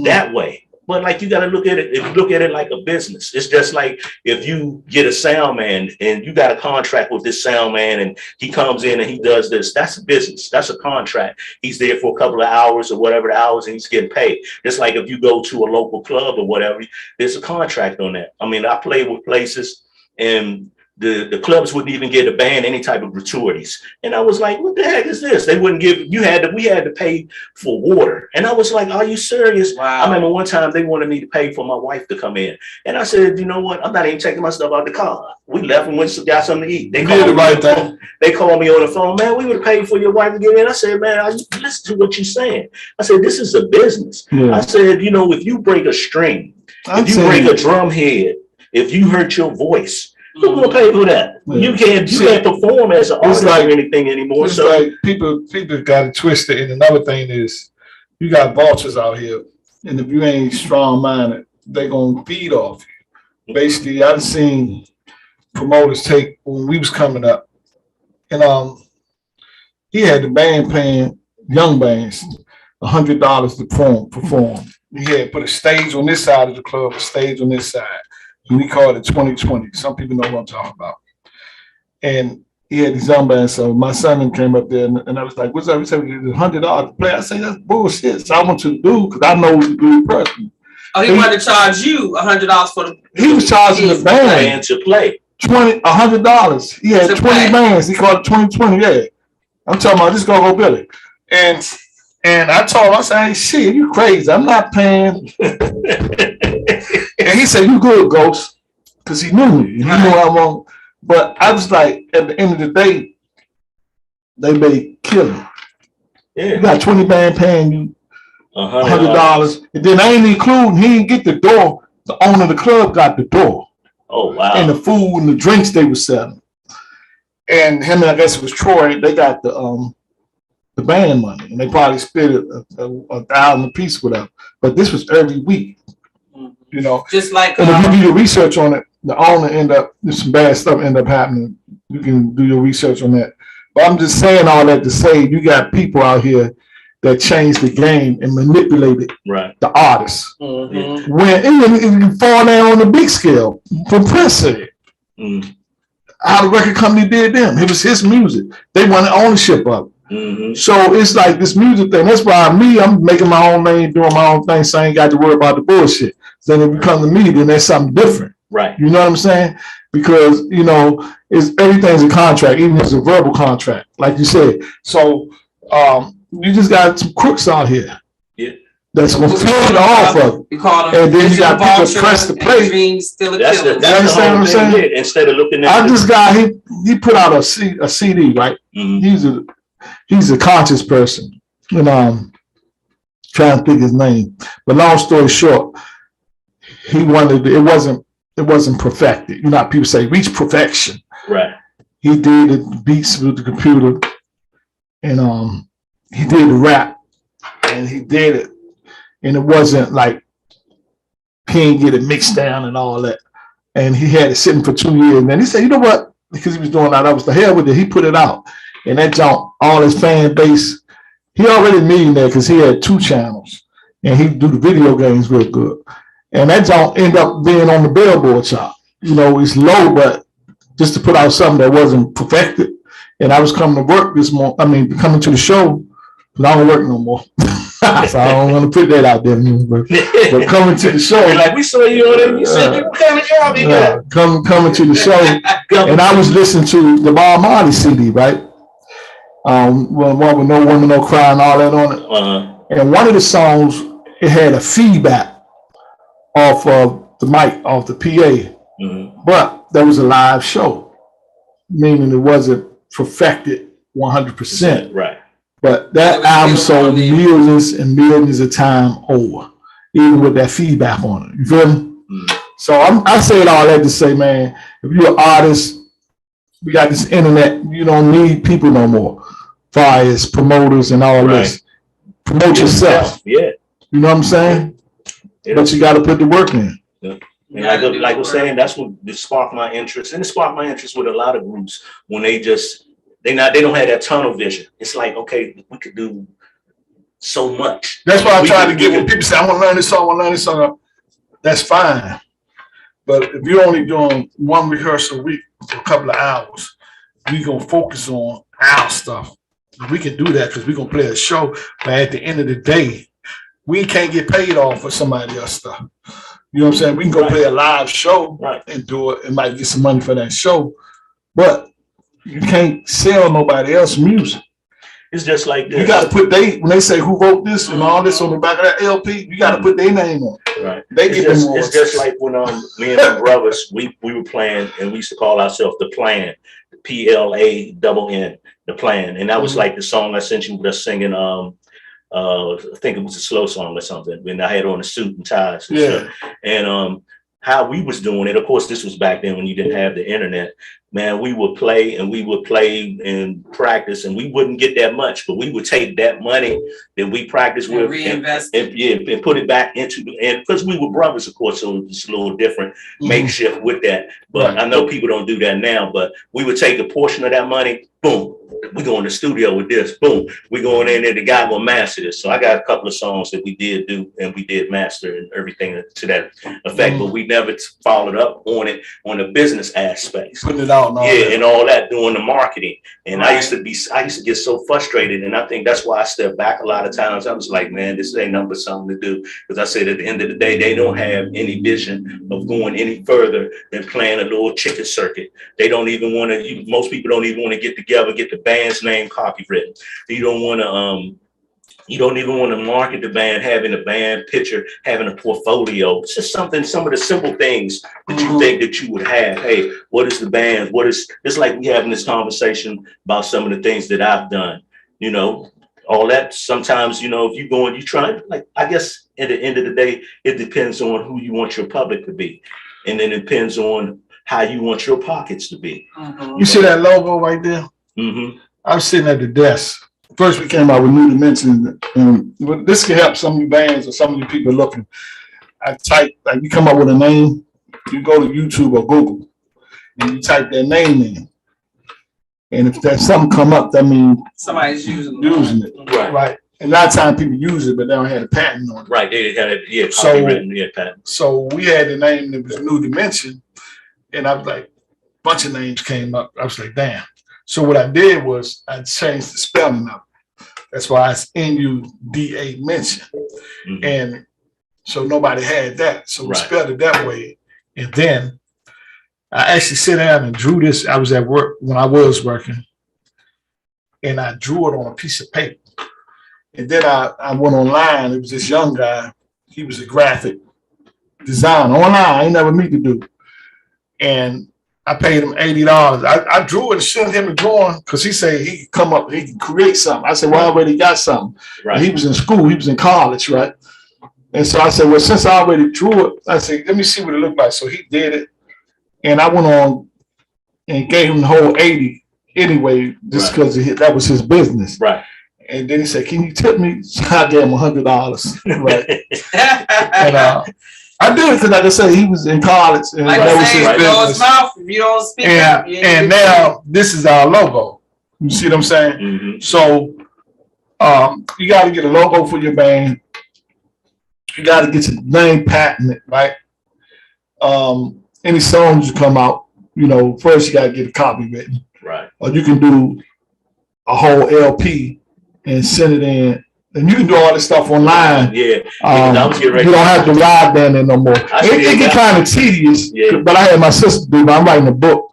that way. But like, you got to look at it, if you look at it like a business, it's just like if you get a sound man and you got a contract with this sound man and he comes in and he does this, that's a business. That's a contract. He's there for a couple of hours or whatever the hours and he's getting paid. Just like if you go to a local club or whatever, there's a contract on that. I mean, I play with places and the clubs wouldn't even get a band any type of gratuities. And I was like, what the heck is this? They wouldn't give, we had to pay for water. And I was like, are you serious? Wow. I remember one time they wanted me to pay for my wife to come in. And I said, you know what? I'm not even taking my stuff out the car. We left and went and got something to eat. They called me on the phone, man, we would have paid for your wife to get in. I said, man, listen to what you're saying. I said, this is a business. Yeah. I said, you know, if you break a string, if you break a drum head, if you hurt your voice, who's gonna pay for that? Yeah. You can't perform as an artist or anything anymore. It's like people got it twisted. And another thing is, you got vultures out here, and if you ain't strong minded, they gonna feed off you. Basically, I've seen promoters take when we was coming up, and he had the band paying young bands $100 to perform. He had put a stage on this side of the club, a stage on this side. And we called it 2020. Some people know what I'm talking about. And he had these young bands. So my son came up there and I was like, what's up? He said, $100 to play. I say, that's bullshit. So I went to the dude because I know he's a good person. Oh, he wanted to charge you $100 for the. He was charging the band to play. $100. He had 20 bands. He called it 2020. Yeah. I'm talking about this go Billy. And I told him, I said, hey, shit, you crazy. I'm not paying. And he said, you good, Ghost. Because he knew me. He knew I want. But I was like, at the end of the day, they may kill him. Yeah. You got 20 band paying you $100. And then I ain't including, he didn't get the door. The owner of the club got the door. Oh, wow. And the food and the drinks they were selling. And him and I guess it was Troy, they got the band money. And they probably split $1,000 a piece with them. But this was every week. You know, just like and if you do your research on it, the owner there's some bad stuff end up happening. You can do your research on that. But I'm just saying all that to say you got people out here that change the game and manipulate it, the artists. Mm-hmm. When it can fall down on the big scale, from Prince said, how the record company did them. It was his music. They wanted ownership of it. Mm-hmm. So it's like this music thing. That's why I'm making my own lane, doing my own thing, so I ain't got to worry about the bullshit. Then if you come to me, then there's something different. Right. You know what I'm saying? Because, you know, everything's a contract, even if it's a verbal contract, like you said. So you just got some crooks out here. Yeah. That's going to feed off of it. And then you got people press the play. That's the whole thing. Instead of looking at this guy, he put out a CD, right? Mm-hmm. He's a conscious person. And trying to think his name. But long story short, he wanted it wasn't perfected. You know how people say reach perfection. Right. He did the beats with the computer, and he did the rap, and he did it, and it wasn't like he didn't get it mixed down and all that. And he had it sitting for 2 years. And then he said, you know what? Because he was doing that, I was the hell with it. He put it out, and that junk, all his fan base. He already millionaire because he had 2 channels, and he do the video games real good. And that don't end up being on the Billboard chart. You know, it's low, but just to put out something that wasn't perfected. And I was coming to work this morning, coming to the show But I don't work no more. So I don't want to put that out there. But coming to the show. Like, we saw you on it. You said you were kind of job you got. Coming to the show. And I was listening to the Bob Marley CD, right? One with No Woman, No Cry and all that on it. And one of the songs, it had a feedback off of the mic, off the PA. But there was a live show, meaning it wasn't perfected 100%. Right. But that album sold millions and millions of times over, even with that feedback on it. You feel me? So I say it all that to say, man, if you're an artist, we got this internet, you don't need people no more. Far as promoters and all this. Promote yourself. Yeah. You know what I'm saying? But you got to put the work in. And like I was saying, that's what sparked my interest. And it sparked my interest with a lot of groups when they don't have that tunnel vision. It's like, okay, we could do so much. That's why I try to get when people say, I want to learn this song, that's fine. But if you're only doing one rehearsal a week for a couple of hours, we're going to focus on our stuff. We can do that because we're going to play a show. But at the end of the day, we can't get paid off for somebody else's stuff. You know what I'm saying? We can go play a live show and do it and might get some money for that show. But you can't sell nobody else's music. It's just like this. You got to put when they say who wrote this and all this on the back of that LP, you got to put their name on it. Right. It's just like when me and my brothers, we were playing and we used to call ourselves The Plan, PLANN, The Plan. And that was like the song I sent you with us singing, I think it was a slow song or something, when I had on a suit and ties and stuff. And how we was doing it, of course, this was back then when you didn't have the internet. Man, we would play and practice, and we wouldn't get that much, but we would take that money that we practiced with reinvest and put it back into, and because we were brothers, of course, so it's a little different makeshift with that. But I know people don't do that now, but we would take a portion of that money, boom, we go in the studio with this, boom, we going in there, the guy will master this. So I got a couple of songs that we did do and we did master and everything to that effect, but we never followed up on it on the business aspects. Putting it out and all that. And all that, doing the marketing. And I used to get so frustrated, and I think that's why I stepped back a lot of times. I was like, man, this ain't nothing but something to do. Because I said at the end of the day, they don't have any vision of going any further than playing a little chicken circuit. They don't even want to, most people don't even want to get together, get the band's name copywritten. You don't want to, you don't even want to market the band, having a band picture, having a portfolio. It's just some of the simple things that you think that you would have. Hey, what is the band? It's like we having this conversation about some of the things that I've done, you know, all that. Sometimes, you know, if you go and you try, like, I guess at the end of the day, it depends on who you want your public to be. And then it depends on how you want your pockets to be. You see that logo right there? I was sitting at the desk. First, we came out with New Dimension, and this can help some of you bands or some of you people looking. I type, like, you come up with a name, you go to YouTube or Google, and you type their name in. And if there's something come up, that means somebody's using it. Right. And a lot of times people use it, but they don't have a patent on it. Right. They had it, patent. So we had the name that was New Dimension, and I was like, a bunch of names came up. I was like, damn. So what I did was I changed the spelling of it. That's why it's NUDA Mention. And so nobody had that. So we spelled it that way. And then I actually sat down and drew this. I was at work when I was working. And I drew it on a piece of paper. And then I went online. It was this young guy. He was a graphic designer online. I ain't never meet the dude. And I paid him $80. I drew it and sent him a drawing because he said he could come up, he can create something. I said, well, I already got something. Right. He was in school, he was in college, right? And so I said, well, since I already drew it, I said, let me see what it looked like. So he did it. And I went on and gave him the whole 80 anyway, just because that was his business. Right. And then he said, can you tip me? So I gave him $100. Right. And I did it because, like I said, he was in college, and like that was his business. Mouth, if you don't speak up, and now this is our logo. You see what I'm saying? So you got to get a logo for your band. You got to get your name patented, right? Any songs you come out, you know, first you got to get a copy written, right? Or you can do a whole LP and send it in. And you can do all this stuff online. Yeah. I was getting ready. You don't have to ride down there no more. It get kind of tedious, but I had my sister do. But I'm writing a book,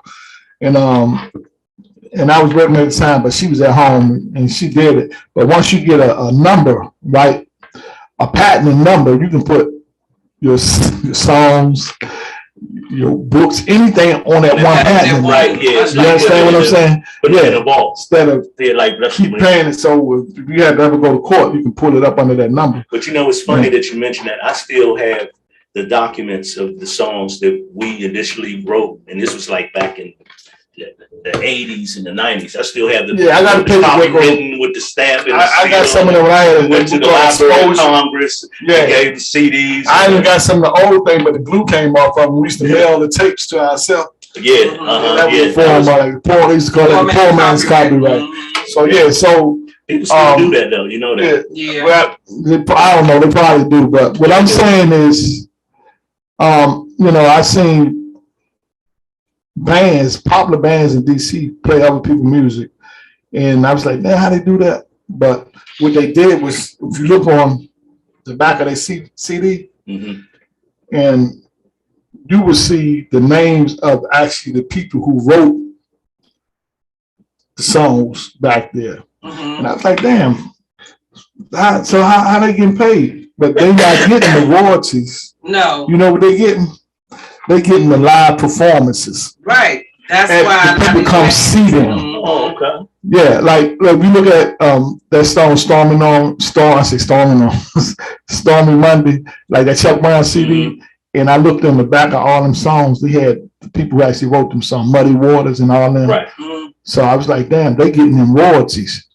and I was working at the time, but she was at home and she did it. But once you get a number, right, a patented number, you can put your songs, your books, anything on that one patent. Right, yes. You understand what I'm saying? But yeah, the vault. Instead of like keep paying it, so if you have to ever go to court, you can pull it up under that number. But you know, it's funny that you mentioned that. I still have the documents of the songs that we initially wrote, and this was like back in the 80s and the 90s. I still have the I got the copy written with the stamp. And I got some of them when I had went to the Library of Congress. Gave the CDs. I even got some of the old thing, but the glue came off of them. We used to mail the tapes to ourselves. Yeah, that was the poor. They used to call it the poor man's copyright. So so people still do that though. You know that. Well, I don't know. They probably do, but what I'm saying is, you know, I seen bands, popular bands in DC play other people's music. And I was like, man, how they do that? But what they did was, if you look on the back of their CD, and you will see the names of actually the people who wrote the songs back there. And I was like, damn, so how they getting paid? But they not getting the royalties. No. You know what they getting? They getting the live performances. Right. That's and why people come see them. Oh, okay. Yeah, like we look at that song Stormy Monday, like that Chuck Brown CD, and I looked in the back of all them songs. They had the people who actually wrote them songs, Muddy Waters and all them. Right. So I was like, damn, they getting them royalties.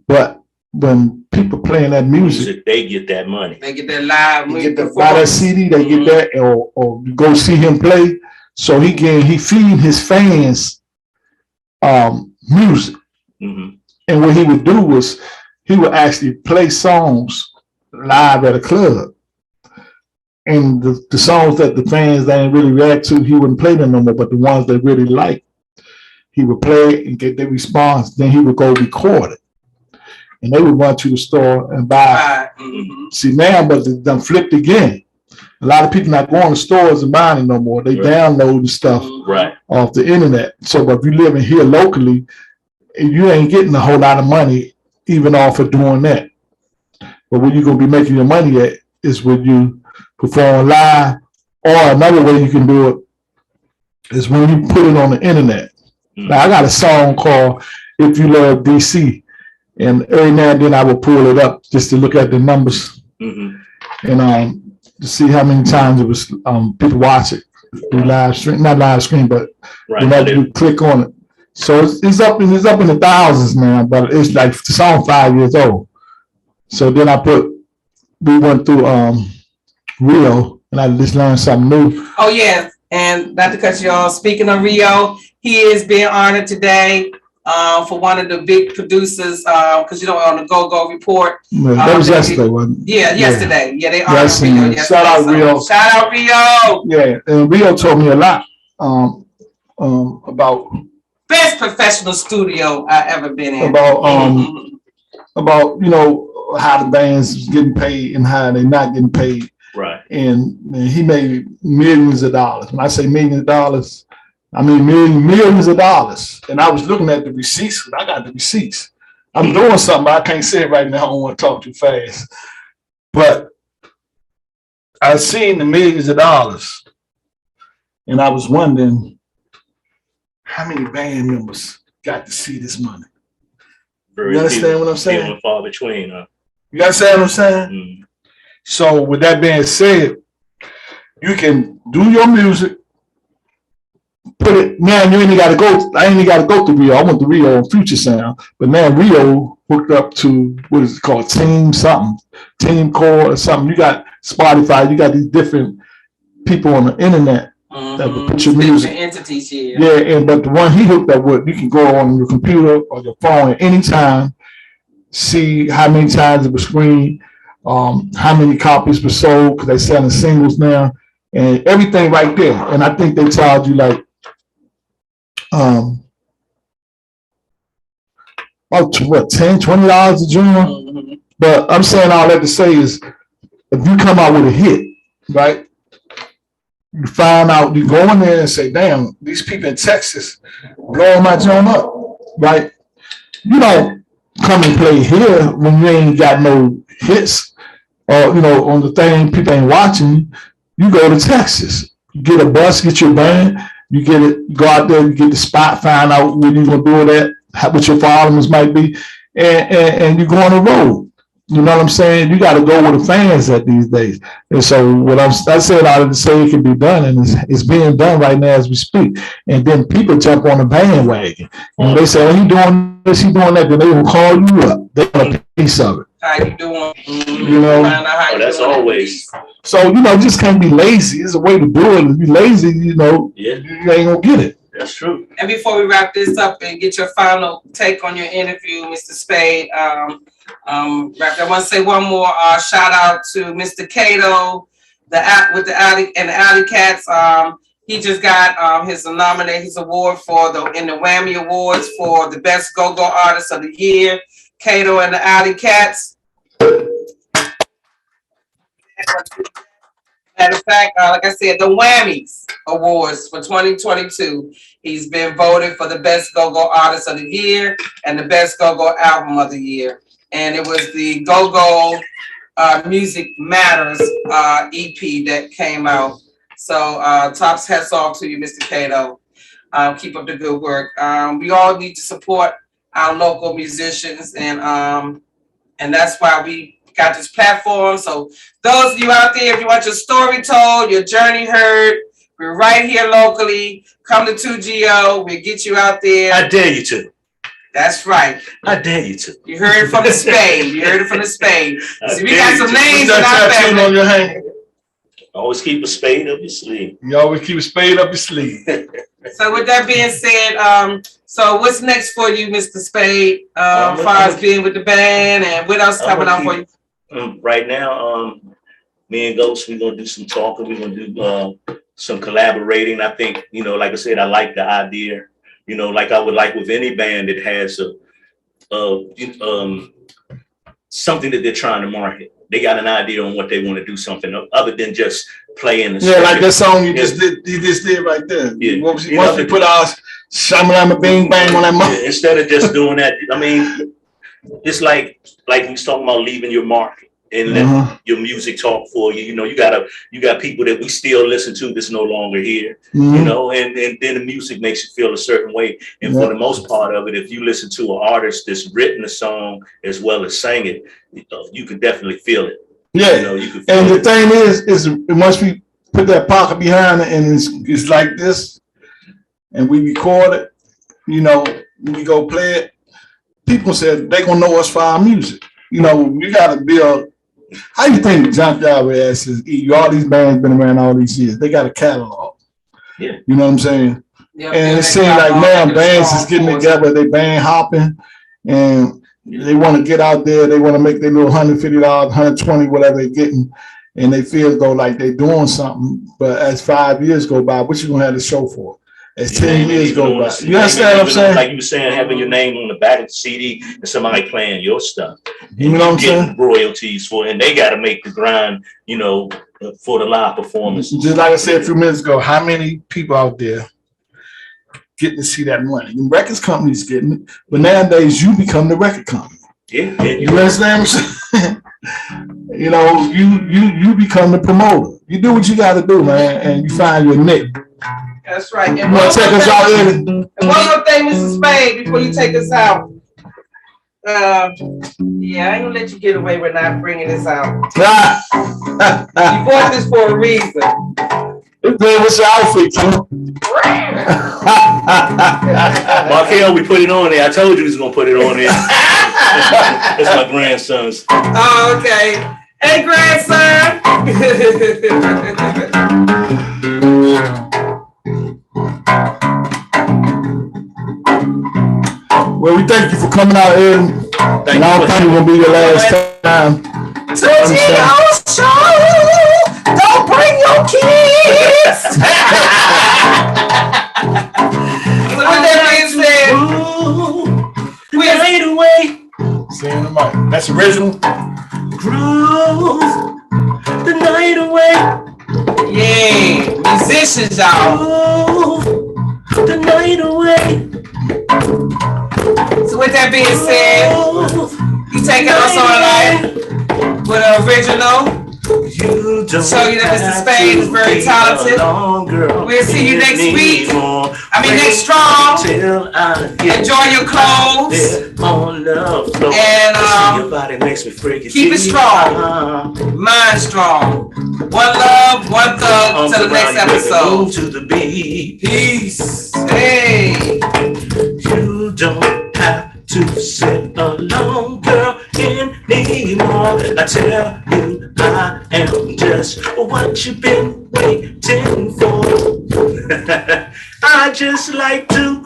But when people playing that music, they get that money. They get that live music. Buy that CD, they get that, or you go see him play. So he feed his fans music. And what he would do was he would actually play songs live at a club. And the songs that the fans they didn't really react to, he wouldn't play them no more, but the ones they really liked, he would play and get their response. Then he would go record it. And they would run to the store and buy. See now, but they done flipped again. A lot of people not going to stores and buying it no more. They downloading stuff off the internet. So if you living here locally, you ain't getting a whole lot of money even off of doing that. But where you're gonna be making your money at is when you perform live, or another way you can do it is when you put it on the internet. Now I got a song called If You Love DC. And every now and then I will pull it up just to look at the numbers and to see how many times it was people watch it through live stream, not live stream, but you click on it. So it's up in the thousands now, but it's like the song 5 years old. So then we went through Rio, and I just learned something new. Oh yeah, and not to cut you off, speaking of Rio, he is being honored today. For one of the big producers, because you know on the Go Report. That was yesterday, wasn't it? Yesterday. Yeah, they honored Rio yesterday. Shout out Rio. Shout out Rio. Yeah, and Rio told me a lot about best professional studio I ever been in. About you know how the bands getting paid and how they're not getting paid. Right. And he made millions of dollars. When I say millions of dollars, I mean millions of dollars. And I was looking at the receipts. I got the receipts. I'm doing something, but I can't say it right now. I don't want to talk too fast. But I seen the millions of dollars, and I was wondering how many band members got to see this money. You understand what I'm saying? Far between, huh? You understand what I'm saying? So with that being said, you can do your music, put it, man, you ain't got to go, I ain't got to go to Rio. I went to Rio on Future Sound, but now Rio hooked up to, what is it called, Team Core or something. You got Spotify, you got these different people on the internet that will put your music. Entities here. Yeah, but the one he hooked up with, you can go on your computer or your phone at any time, see how many times it was screened, how many copies were sold, because they're selling singles now, and everything right there. And I think they charge you like what, $10, $20 a joint? But I'm saying all that to say is, if you come out with a hit, right? You find out, you go in there and say, damn, these people in Texas blowing my joint up, right? You don't come and play here when you ain't got no hits or, on the thing, people ain't watching. You go to Texas, you get a bus, get your band, you get it, go out there, you get the spot, find out where you're going to do it at, what your followers might be, and you go on the road. You know what I'm saying? You got to go where the fans at these days. And so what I said out of to say it can be done, and it's being done right now as we speak. And then people jump on the bandwagon. And they say, oh, he doing this, he doing that. Then they will call you up. They want a piece of it. How you doing? You know? That's always. So, just can't be lazy. It's a way to do it. If you lazy, you ain't going to get it. That's true. And before we wrap this up and get your final take on your interview, Mr. Spade, I want to say one more shout out to Mr. Cato, with the Alley Cats. He just got his award in the Whammy Awards for the best go-go artist of the year. Cato and the Alley Cats. Matter of fact, like I said, the Whammies Awards for 2022. He's been voted for the best go-go artist of the year and the best go-go album of the year. And it was the Go-Go Music Matters EP that came out. So tops hats off to you, Mr. Cato. Keep up the good work. We all need to support our local musicians, and that's why we got this platform. So those of you out there, if you want your story told, your journey heard, we're right here locally. Come to 2GO. We'll get you out there. I dare you to. That's right. I dare you to. You heard it from the Spade. You heard it from the Spade. See, we got some names in our family. On your hand. Always keep a spade up your sleeve. You always keep a spade up your sleeve. So with that being said, so what's next for you, Mr. Spade? As far as being with the band, and what else coming out for you? Right now, me and Ghost, we're gonna do some talking. We're gonna do some collaborating. I think, like I said, I like the idea. Like I would like with any band that has something that they're trying to market. They got an idea on what they want to do, something other than just playing. Yeah, like that song you just did right there. Yeah. Once we put our shamalama bing bang on that mic. Yeah, instead of just doing that, I mean, it's like we was talking about leaving your mark and let your music talk for you. You got people that we still listen to that's no longer here. And then the music makes you feel a certain way. And for the most part of it, if you listen to an artist that's written a song as well as sang it, you can definitely feel it. Yeah. You can feel and the it. thing is once we put that pocket behind it and it's like this, and we record it, we go play it, people said they gonna know us for our music. You gotta build. How you think Junkyard asses all these bands been around all these years? They got a catalog. Yeah. You know what I'm saying? Yep, and it seems like now bands is getting together, they band hopping, and they want to get out there, they want to make their little $150, $120, whatever they're getting, and they feel though like they're doing something. But as 5 years go by, what you gonna have to show for? As 10 years go by. You understand what I'm saying? Like you were saying, having your name on the back of the CD and somebody playing your stuff. You know what I'm saying? Royalties for it, and they got to make the grind, for the live performance. Just like I said a few minutes ago, how many people out there getting to see that money? The records companies getting it, but nowadays you become the record company. Yeah. You understand what I'm saying? You become the promoter. You do what you got to do, man, and you find your niche. That's right. And you want to take us out there? And one more thing, Mrs. Spade, before you take us out. I ain't gonna let you get away with not bringing this out. You bought this for a reason. What's your outfit, too? Markel, we put it on there. I told you we was gonna put it on there. It's my grandson's. Oh, okay. Hey, grandson. Well, we thank you for coming out here, and I don't think it's gonna be your last time. 2GO show. Don't bring your kids. So with that being said, we ain't away. Sing the mic. That's original. Groove the night away. Yeah, musicians, y'all. Groove the night away. So with that being said, you taking us on tonight with an original. You don't Show you that Mr. Spade is very talented. We'll see you next week. Next strong. Enjoy your clothes. And your body makes me freaky. keep it strong. Mind strong. One love, one thug. Till the next episode. To the beat. Peace. Hey. You don't have to sit alone, girl, anymore. I tell you, I am just what you've been waiting for. I just like to